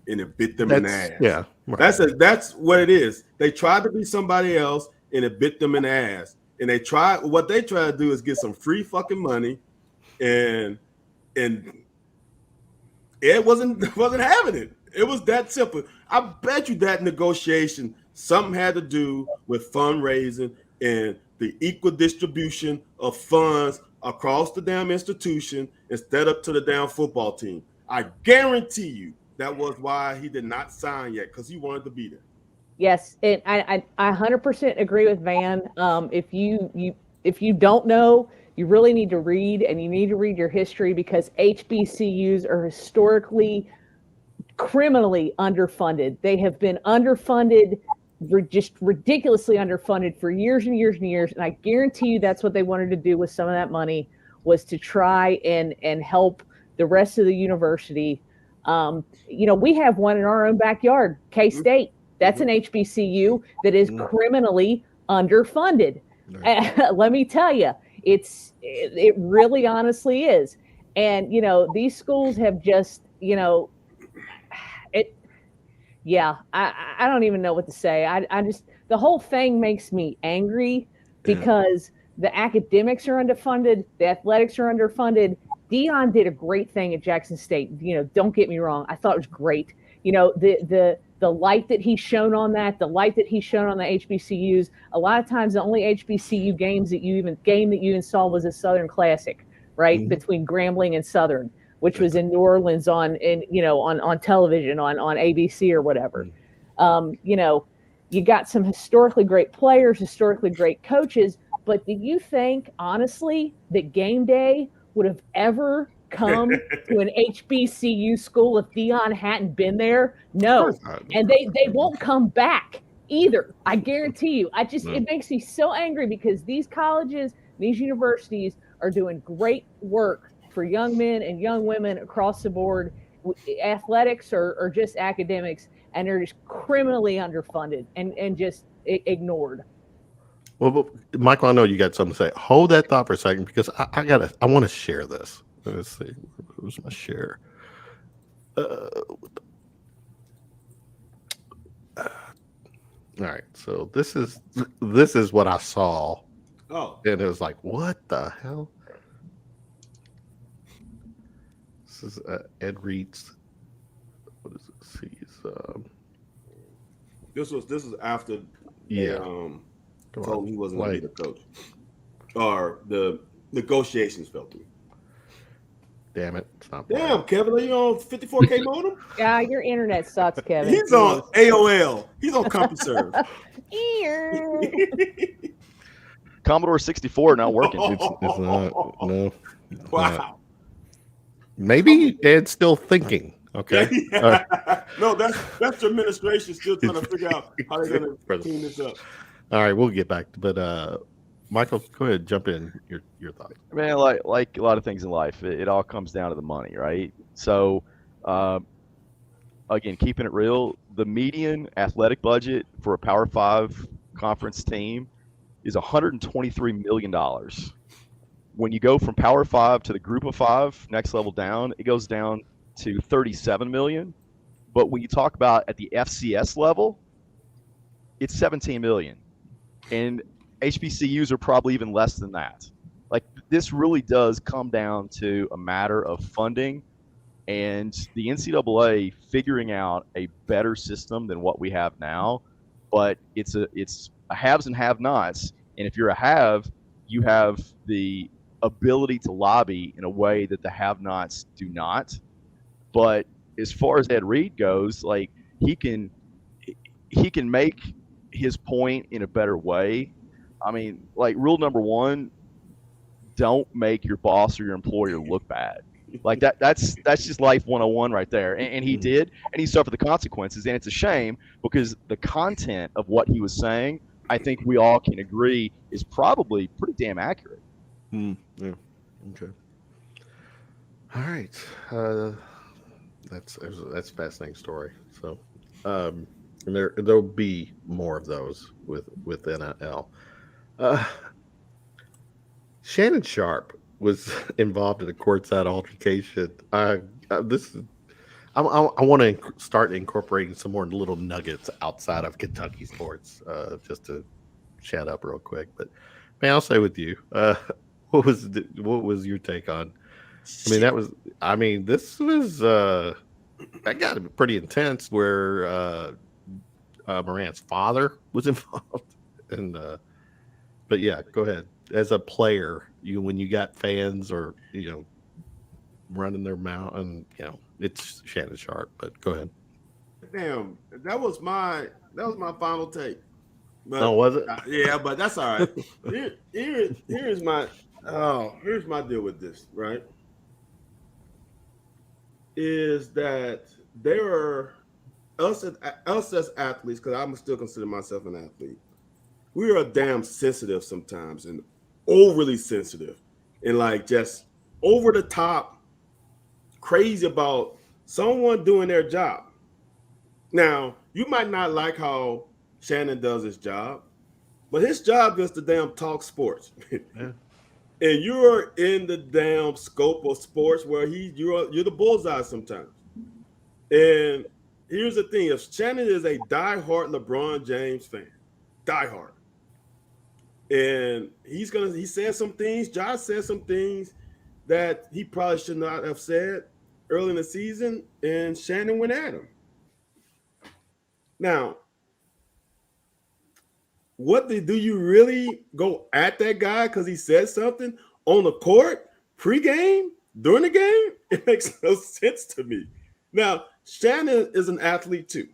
and it bit them in the ass. Yeah, right. That's what it is. They tried to be somebody else, and it bit them in the ass. And what they try to do is get some free fucking money, and it wasn't having it. It was that simple. I bet you that negotiation something had to do with fundraising and the equal distribution of funds across the damn institution instead of to the damn football team. I guarantee you that was why he did not sign yet, because he wanted to be there. Yes, and I 100% agree with Van. If you don't know, you really need to read, and you need to read your history, because HBCUs are historically criminally underfunded. They have been underfunded, just ridiculously underfunded for years and years and years. And I guarantee you that's what they wanted to do with some of that money, was to try and help the rest of the university. We have one in our own backyard, K-State. That's an HBCU that is criminally underfunded. Right. Let me tell you, it really honestly is. And, these schools have just, I don't even know what to say. I just, the whole thing makes me angry, because the academics are underfunded, the athletics are underfunded. Dion did a great thing at Jackson State. Don't get me wrong. I thought it was great. The light that he's shown on that, the light that he's shown on the HBCUs. A lot of times, the only HBCU game that you even saw was a Southern Classic, right? Mm-hmm. Between Grambling and Southern, which was in New Orleans on television on ABC or whatever. You got some historically great players, historically great coaches, but do you think honestly that game day would have ever come to an HBCU school if Dion hadn't been there? No. And they won't come back either. I guarantee you. It makes me so angry, because these colleges, these universities are doing great work for young men and young women across the board, athletics or just academics, and they're just criminally underfunded and just ignored. Well, but Michael, I know you got something to say. Hold that thought for a second, because I want to share this. Let's see. Where's my share? All right. So this is what I saw. Oh. And it was like, what the hell? This is Ed Reed's. What is this? This was after they told him he wasn't going to be the coach, or the negotiations fell through. Damn it! Stop. Damn, Kevin, are you on 54K modem? Yeah, your internet sucks, Kevin. He's on AOL. He's on CompuServe. Commodore 64 not working. It's not. No. It's Wow. not. Maybe Ed's still thinking. Okay. No, that's your administration still trying to figure out how they're going to clean this up. All right, we'll get back. But Michael, go ahead, jump in. Your thoughts. Man, like a lot of things in life, it all comes down to the money, right? So, again, keeping it real, the median athletic budget for a Power 5 conference team is $123 million. When you go from Power 5 to the Group of 5, next level down, it goes down to $37 million. But when you talk about at the FCS level, it's $17 million. And HBCUs are probably even less than that. Like, this really does come down to a matter of funding and the NCAA figuring out a better system than what we have now. But it's a haves and have-nots. And if you're a have, you have the ability to lobby in a way that the have-nots do not. But as far as Ed Reed goes, like, he can make his point in a better way. I mean, like, rule number one, don't make your boss or your employer look bad. Like, that's just life 101 right there. And he did, and he suffered the consequences. And it's a shame because the content of what he was saying, I think we all can agree, is probably pretty damn accurate. Yeah. Okay. All right. That's a fascinating story. So, and there'll be more of those with NIL. Shannon Sharp was involved in a courtside altercation. I want to start incorporating some more little nuggets outside of Kentucky sports, just to chat up real quick. But man, I'll say with you, what was your take on? This was that got to be pretty intense. Where Morant's father was involved, and but yeah, go ahead. As a player, when you got fans or running their mouth, and it's Shannon Sharp. But go ahead. Damn, that was my final take. But, oh, was it? Yeah, but that's all right. Here's my deal with this. Right, is that there are us as athletes, because I'm still consider myself an athlete. We are damn sensitive sometimes, and overly sensitive, and like just over the top crazy about someone doing their job. Now, you might not like how Shannon does his job, but his job is to damn talk sports. Yeah. And you're in the damn scope of sports where you're the bullseye sometimes. And here's the thing: if Shannon is a diehard LeBron James fan, diehard, and he said some things, Josh said some things that he probably should not have said early in the season, and Shannon went at him. Now, do you really go at that guy because he said something on the court, pregame, during the game? It makes no sense to me. Now, Shannon is an athlete too,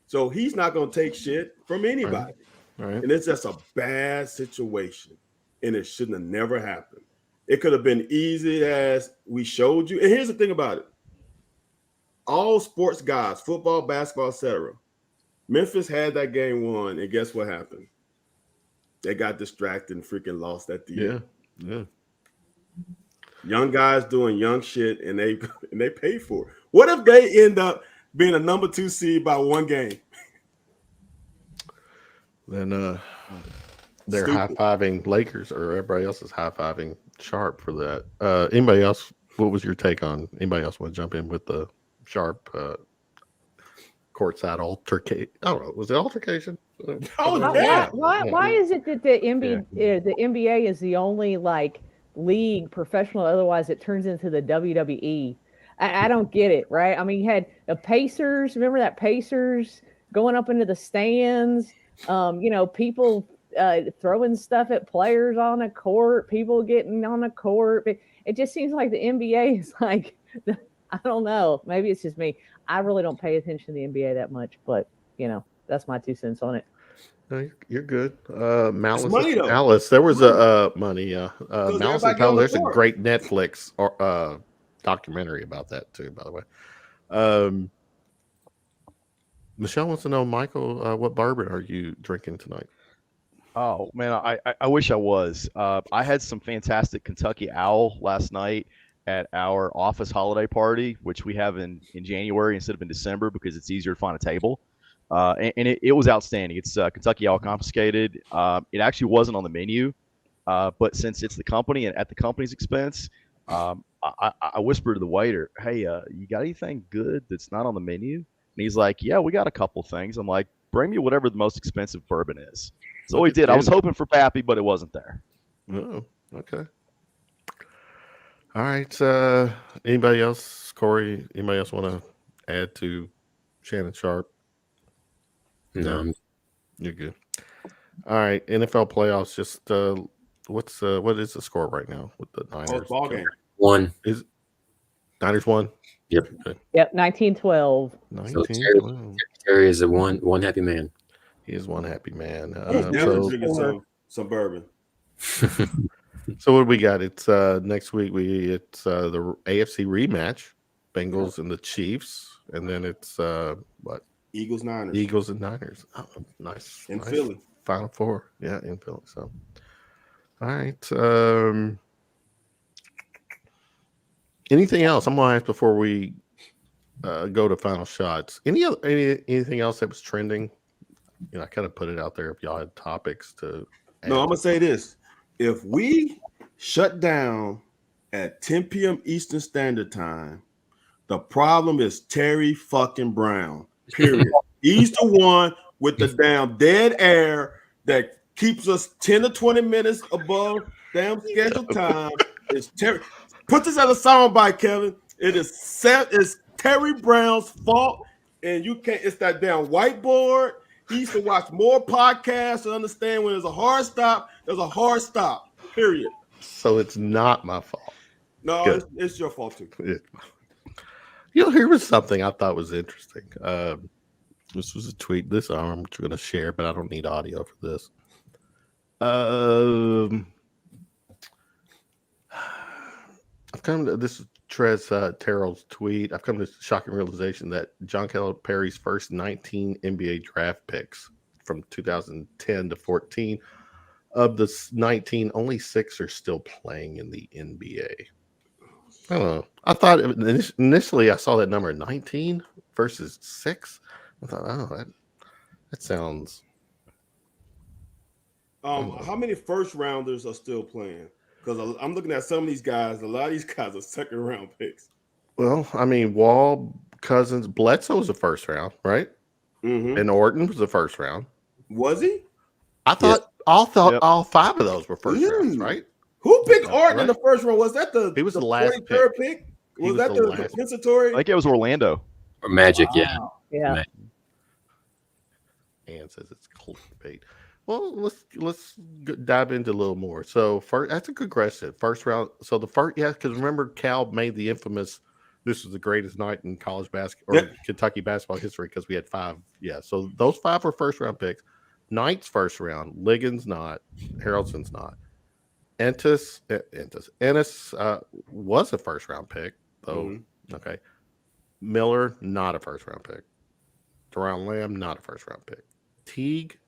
so he's not going to take shit from anybody. Right. And it's just a bad situation, and it shouldn't have never happened. It could have been easy as we showed you. And here's the thing about it. All sports guys, football, basketball, etc. Memphis had that game won, and guess what happened? They got distracted and freaking lost at the end. Yeah. Young guys doing young shit, and they pay for it. What if they end up being a number 2 seed by one game? Then they're high-fiving Lakers, or everybody else is high-fiving Sharp for that. Anybody else? What was your take on? Anybody else want to jump in with the Sharp courtside altercation? I don't know. Was it altercation? Why is it that the NBA is the only league professional? Otherwise, it turns into the WWE. I don't get it. Right? I mean, you had the Pacers. Remember that Pacers going up into the stands? People throwing stuff at players on the court, people getting on the court. It just seems like the NBA is like, I don't know. Maybe it's just me. I really don't pay attention to the NBA that much, but that's my 2 cents on it. No, you're good. Malice, money, though. Alice. There was a money. Malice everybody and get on Palace. the There's a court. great Netflix documentary about that too. By the way, Michelle wants to know, Michael, what bourbon are you drinking tonight? Oh man, I wish I was. I had some fantastic Kentucky Owl last night at our office holiday party, which we have in January instead of in December because it's easier to find a table. And it was outstanding. It's Kentucky Owl confiscated. It actually wasn't on the menu, but since it's the company and at the company's expense, I whispered to the waiter, "Hey, you got anything good that's not on the menu?" And he's like, "Yeah, we got a couple things." I'm like, "Bring me whatever the most expensive bourbon is." So Look he at did. I was you. hoping for Pappy, but it wasn't there. Oh, okay. All right. Anybody else, Corey? Anybody else want to add to Shannon Sharp? No, You're good. All right. NFL playoffs. Just what is the score right now with the Niners? Oh, it's ball game. 1. Is Niners won? Yep. Good. Yep, 19-12. So 19-12. Terry is a one happy man. He is one happy man. He's definitely So, drinking some bourbon. so what do we got? It's next week. It's the AFC rematch, Bengals and the Chiefs, and then it's what? Eagles, Niners. Eagles and Niners. Oh, nice. In nice. Philly. Final Four. Yeah, in Philly. So, all right. Anything else? I'm gonna ask before we go to final shots. Anything else that was trending? You know, I kind of put it out there if y'all had topics to. No, I'm gonna say this: if we shut down at 10 p.m. Eastern Standard Time, the problem is Terry fucking Brown. Period. He's the one with the damn dead air that keeps us 10 to 20 minutes above damn scheduled time. It's Terry. Put this as a soundbite, Kevin. It's Terry Brown's fault, and you can't. It's that damn whiteboard. He used to watch more podcasts to understand when there's a hard stop. There's a hard stop. Period. So it's not my fault. No, it's your fault too. You know, here was something I thought was interesting. This was a tweet. This I'm going to share, but I don't need audio for this. I've come to this is Trez Terrell's tweet. I've come to the shocking realization that John Calipari's first 19 NBA draft picks from 2010 to 14 of the 19, only 6 are still playing in the NBA. I don't know. I thought initially I saw that number 19 versus 6. I thought, oh, that sounds. How many first rounders are still playing? Because I'm looking at some of these guys. A lot of these guys are second round picks. Well, I mean, Wall, Cousins, Bledsoe was the first round, right? Mm-hmm. And Orton was the first round. Was he? I thought all 5 of those were first rounds, right? Who picked Orton in the first round? Was that the? He was the last 43rd pick. Was that the compensatory? I think it was Orlando. Or Magic, yeah. Yeah. Ann says it's clickbait. Well, let's dive into a little more. So first, that's a good question. First round. So the first, yeah, because remember Cal made the infamous. This was the greatest night in college basketball or Kentucky basketball history because we had 5. Yeah, so those 5 were first round picks. Knight's first round. Liggins not. Harrelson's not. Ennis was a first round pick though. Mm-hmm. Okay. Miller not a first round pick. Deron Lamb not a first round pick. Teague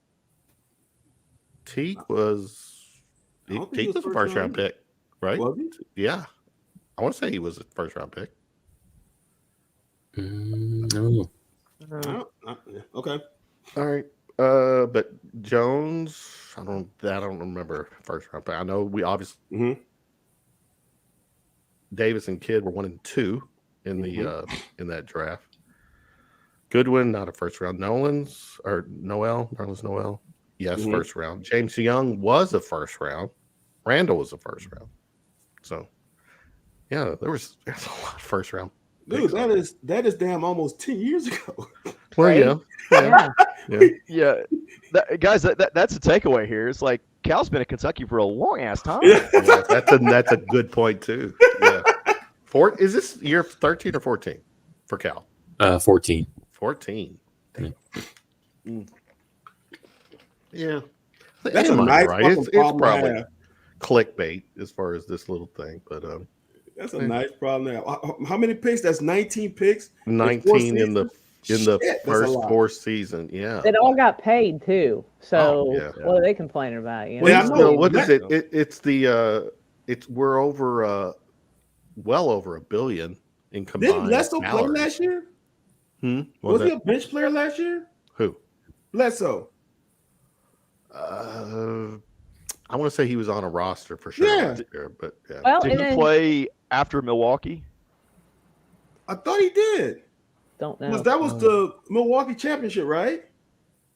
was a first round pick, right? Was he? Yeah. I want to say he was a first round pick. No. Okay. All right. But Jones, I don't remember first round pick. I know we obviously Davis and Kidd were 1 and 2 in the in that draft. Goodwin, not a first round. Nerlens Noel. Yes, first round. James Young was a first round. Randall was a first round. So, yeah, there's a lot of first round. Dude, that is damn almost 10 years ago. Well, Yeah. Yeah, guys, that's a takeaway here. It's like Cal's been in Kentucky for a long ass time. Yeah, that's a good point too. Yeah. Is this year 13 or 14 for Cal? 14. 14. Yeah. That's It a might be nice right. fucking It's problem to probably have. clickbait as far as this little thing, but That's a nice problem to have. How many picks? That's 19 picks. 19 in the Shit, that's a first lot. 4 seasons. Yeah. It all got paid too. So yeah. what are they complaining about? You know? Well, Yeah, I he's know. what is That- it? It's the we're over well over $1 billion in combined Didn't Lesso play salaries. last year? Was he a bench player last year? who? Lesso. I want to say he was on a roster for sure Yeah. last year, but yeah. Well, Did and he then play after Milwaukee? I thought he did. don't know. That was the Milwaukee championship, right?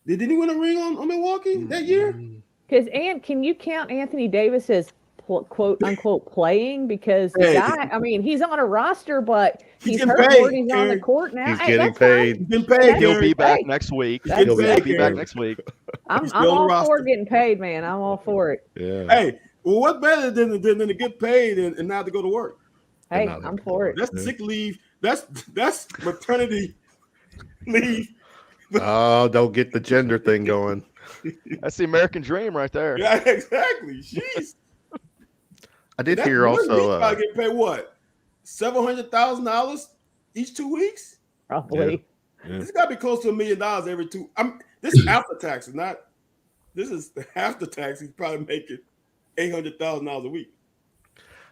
Didn't he win a ring on Milwaukee that year? Because can you count Anthony Davis as quote unquote playing? Because the guy, I mean, he's on a roster, but he's getting hurt paid, more than he's on the Carrie. court now. He's Hey, getting that's fine. paid. He's been paid. He'll Carrie. be back Hey, next week. that's He'll He'll be Carrie. back next week. I'm He's still on the all roster. for getting paid, man. I'm all for it. Yeah. Hey, well, what's better than to get paid and not to go to work? Hey, not I'm for it. That's sick leave. That's maternity leave. Oh, don't get the gender thing going. That's the American dream right there. Yeah, exactly. Jeez. I did hear also. I get paid what? $700,000 each 2 weeks. Probably. Yeah. It's got to be close to $1 million every two. This is after taxes, not. This is after tax. He's probably making $800,000 a week.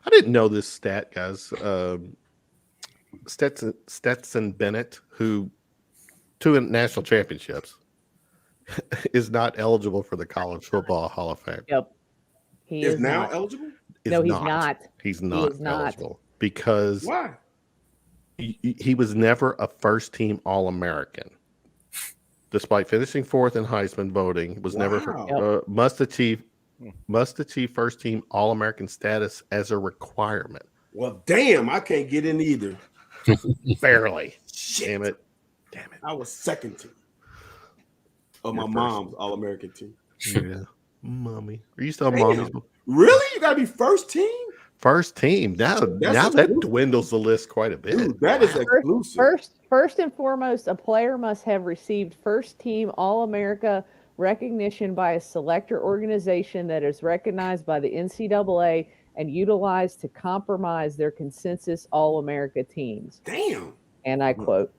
I didn't know this stat, guys. Stetson Bennett, who 2 national championships, is not eligible for the College Football Hall of Fame. Yep. He Is is now not. eligible? No, he's not. He's not is not. eligible because Why? he was never a first-team All-American. Despite finishing 4th in Heisman voting, was never must achieve first-team All-American status as a requirement. Well, damn, I can't get in either. Barely. Shit. Damn it. I was second team of my You're mom's All-American team. Yeah. Mommy. Are you still Damn. mommy's? Really? You got to be first team? First team. Now that exclusive. dwindles the list quite a bit. Dude, that is exclusive. First and foremost, a player must have received first team All-America recognition by a selector organization that is recognized by the NCAA and utilized to compromise their consensus All-America teams. Damn. And I quote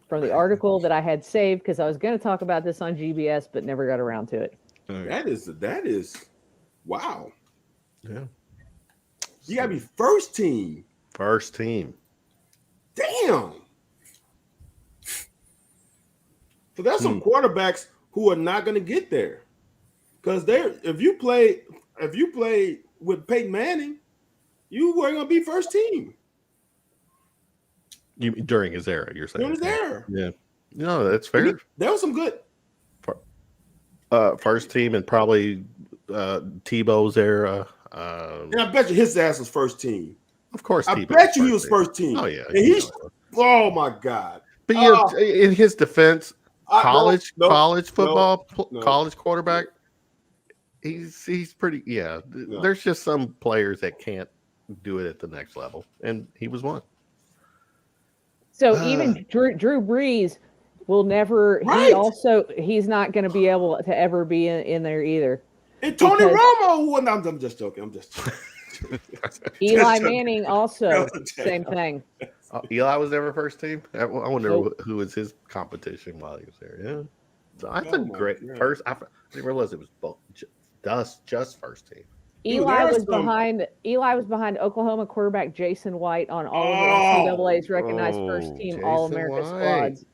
from the article that I had saved because I was going to talk about this on GBS, but never got around to it. That is wow. Yeah. You got to be first team. First team. Damn. So there's some quarterbacks who are not going to get there. Because if you play with Peyton Manning, you weren't going to be first team. During his era, you're saying. During his era. Yeah. No, that's fair. There was some good. First team and probably Tebow's era. And I bet you his ass was first team. Of course, I Tebow bet you he was team. first team. Oh yeah. And oh my God. But in his defense, college football, no. college quarterback, he's pretty. Yeah. No. There's just some players that can't do it at the next level, and he was one. So even Drew Brees will never. Right. He's not going to be able to ever be in there either. And Tony Romo. I'm just joking. Eli Manning also same thing. Eli was never first team. I wonder who was his competition while he was there. Yeah, so that's a great first. I didn't realize it was both just first team. Eli was behind Oklahoma quarterback Jason White on all of the NCAA's recognized first team All America squads.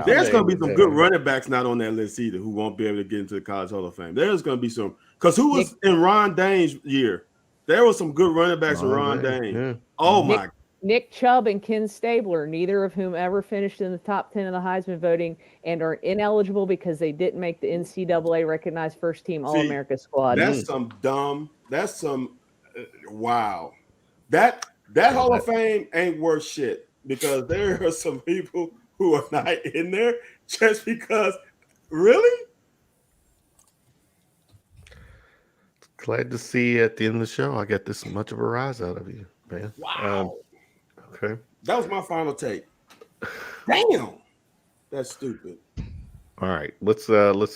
There's going to be some good running backs not on that list either who won't be able to get into the College Hall of Fame. There's going to be some because who was in Ron Dane's year? There was some good running backs in Ron Dane. Yeah. Oh my! Nick Chubb and Ken Stabler, neither of whom ever finished in the top 10 of the Heisman voting, and are ineligible because they didn't make the NCAA recognized first team All America squad. That's some dumb. That's some wow. That Hall of Fame ain't worth shit because there are some people who are not in there just because. Really? Glad to see at the end of the show I got this much of a rise out of you, man. Wow. Okay. That was my final take. Damn. That's stupid. All right, let's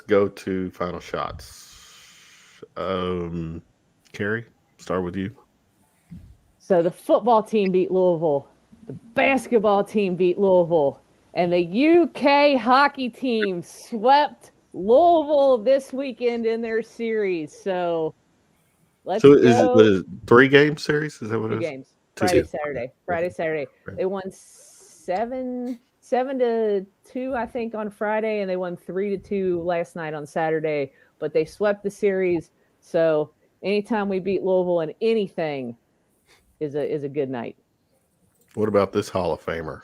go to final shots. Carrie, start with you. So the football team beat Louisville. The basketball team beat Louisville. And the UK hockey team swept Louisville this weekend in their series. So let's So is it go. the 3-game series? Is that what it Two is? games. Two. Friday, Okay. Saturday. Friday, Saturday. Okay. They won 7-2, I think, on Friday, and they won 3-2 last night on Saturday. But they swept the series. So anytime we beat Louisville in anything is a good night. What about this Hall of Famer,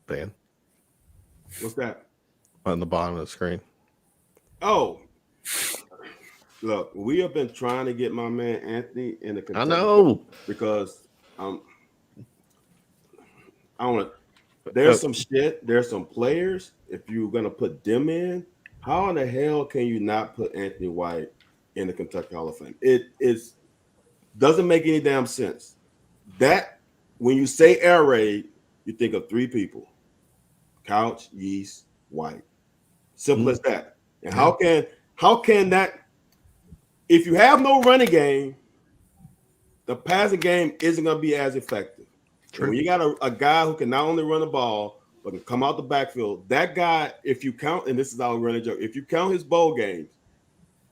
Dan? What's that? On the bottom of the screen. Oh, look, we have been trying to get my man Anthony in the Kentucky I know because I want to. There's some shit. There's some players. If you're gonna put them in, how in the hell can you not put Anthony White in the Kentucky Hall of Fame? It doesn't make any damn sense. That when you say air raid, you think of 3 people: Couch, Yeast, White. Simple as that. And how can that? If you have no running game, the passing game isn't going to be as effective. When you got a guy who can not only run the ball but can come out the backfield, that guy, if you count, and this is our running joke, if you count his bowl games,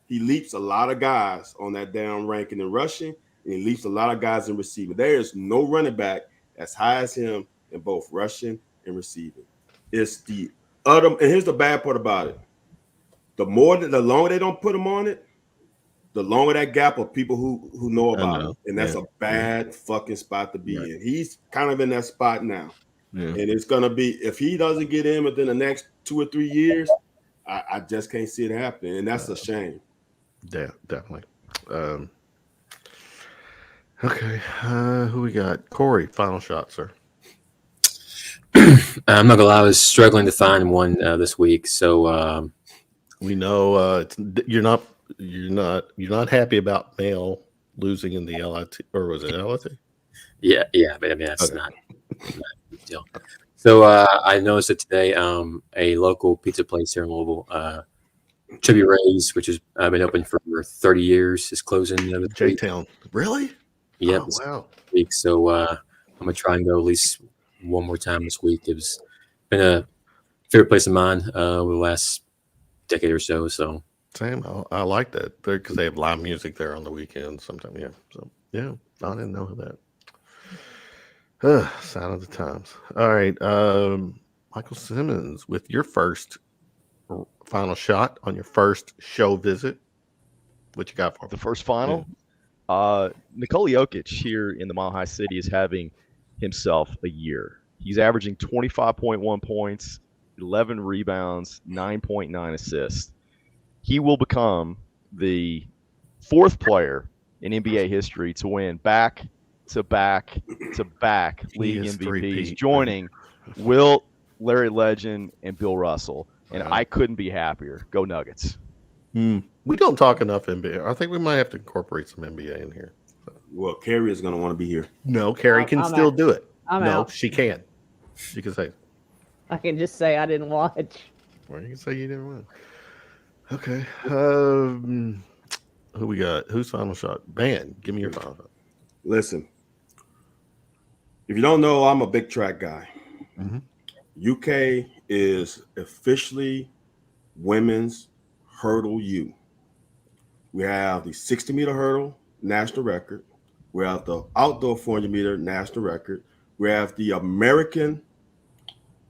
he leaps a lot of guys on that down ranking in rushing, and he leaps a lot of guys in receiving. There is no running back as high as him in both rushing and receiving. It's the other, and here's the bad part about it: the longer they don't put him on it, the longer that gap of people who know about him, and that's a bad fucking spot to be in. He's kind of in that spot now, and it's gonna be if he doesn't get in within the next 2 or 3 years, I just can't see it happening, and that's a shame. Yeah, definitely. Okay, who we got? Corey, final shot, sir. I'm not gonna lie, I was struggling to find one this week. So we know you're not happy about Mail losing in the LIT, or was it LIT? Yeah, but I mean that's not a big deal. So I noticed that today a local pizza place here in Louisville, Chubby Ray's, which has been open for 30 years, is closing. J-Town, really? Yep. Oh, wow. Week. So I'm gonna try and go at least one more time this week. It's been a favorite place of mine over the last decade or so. So same. I like that because they have live music there on the weekends sometimes. Yeah. So yeah, I didn't know that. Sign of the times. All right, Michael Simmons, with your first final shot on your first show visit. What you got for the first final? Nikola Jokic here in the Mile High City is having himself a year. He's averaging 25.1 points, 11 rebounds, 9.9 assists. He will become the 4th player in NBA history to win back-to-back league MVPs, joining Wilt, Larry Legend, and Bill Russell. And I couldn't be happier. Go Nuggets. We don't talk enough NBA. I think we might have to incorporate some NBA in here. Well, Carrie is going to want to be here. No, Carrie can still do it. I'm out. She can. She can say. I can just say I didn't watch. Or you can say you didn't win. Okay. Who we got? Who's final shot? Van, give me your final shot. Listen, if you don't know, I'm a big track guy. UK is officially women's hurdle U. We have the 60-meter hurdle national record. We have the outdoor 400-meter national record. We have the American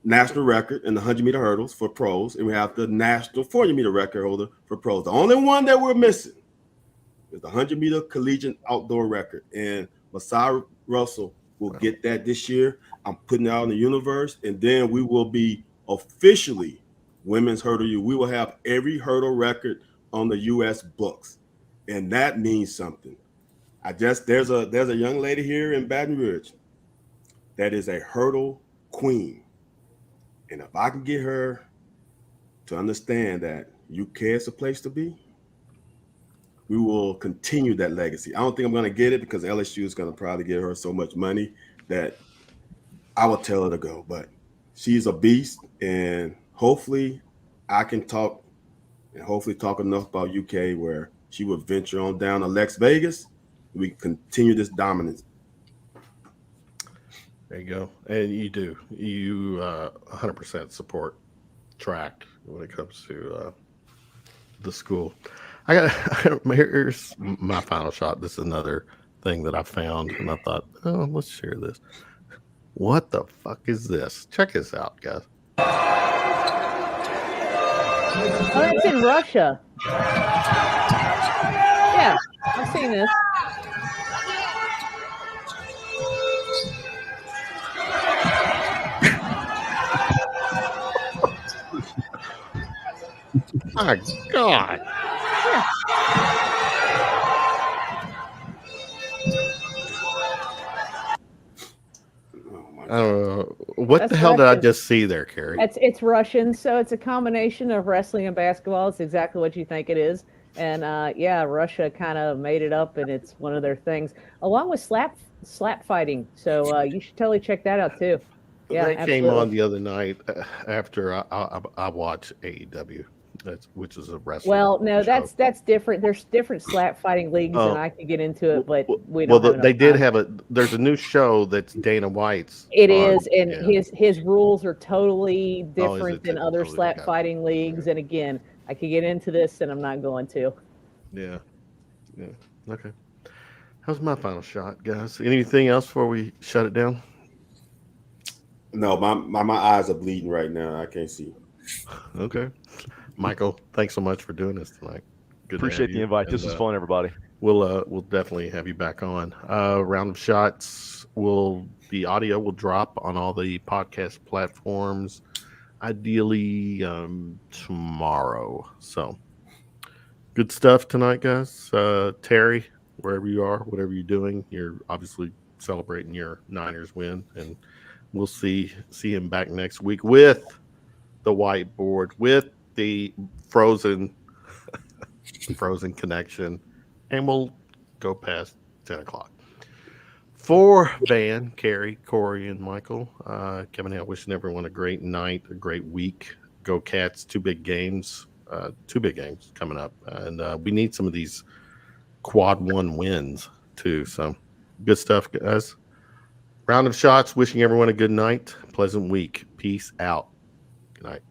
national record in the 100-meter hurdles for pros, and we have the national 400-meter record holder for pros. The only one that we're missing is the 100-meter collegiate outdoor record, and Masai Russell will get that this year. I'm putting it out in the universe, and then we will be officially women's hurdle U. We will have every hurdle record on the U.S. books, and that means something. There's a young lady here in Baton Rouge that is a hurdle queen, and if I can get her to understand that UK is a place to be, we will continue that legacy. I don't think I'm going to get it because LSU is going to probably give her so much money that I will tell her to go. But she's a beast, and hopefully I can talk and hopefully talk enough about UK where she would venture on down to Lex Vegas. We can continue this dominance. There you go. And you 100% support track when it comes to the school. Here's my final shot. This is another thing that I found, and I thought, oh, let's share this. What the fuck is this? Check this out, guys. Oh, that's in Russia. Yeah, I've seen this. My God. Yeah. I don't know. What That's the hell did I Russian. just see there, Carrie? It's Russian, so it's a combination of wrestling and basketball. It's exactly what you think it is. And yeah, Russia kind of made it up, and it's one of their things, along with slap fighting. So you should totally check that out too. Yeah, they came absolutely. on the other night after I watched AEW, which is a wrestling. Well, no, show. that's different. There's different slap fighting leagues, and I could get into it, but we Well, don't. have they enough did time. have there's a new show that's Dana White's. It on, is, and yeah. his rules are totally Oh, is different it than other totally slap different? fighting leagues. And again, I could get into this, and I'm not going to. Yeah. Okay. How's my final shot, guys? Anything else before we shut it down? No, my eyes are bleeding right now. I can't see. Okay. Michael, thanks so much for doing this tonight. Good to Appreciate have the you. invite. This And, was fun, everybody. We'll definitely have you back on. Round of shots the audio will drop on all the podcast platforms, ideally tomorrow. So good stuff tonight, guys. Terry, wherever you are, whatever you're doing, you're obviously celebrating your Niners win, and we'll see him back next week with the whiteboard, with the frozen connection, and we'll go past 10 o'clock. For Van, Carrie, Corey, and Michael, Kevin Hale, wishing everyone a great night, a great week. Go Cats, two big games coming up. And we need some of these quad one wins too. So good stuff, guys. Round of shots, wishing everyone a good night, pleasant week. Peace out. Good night.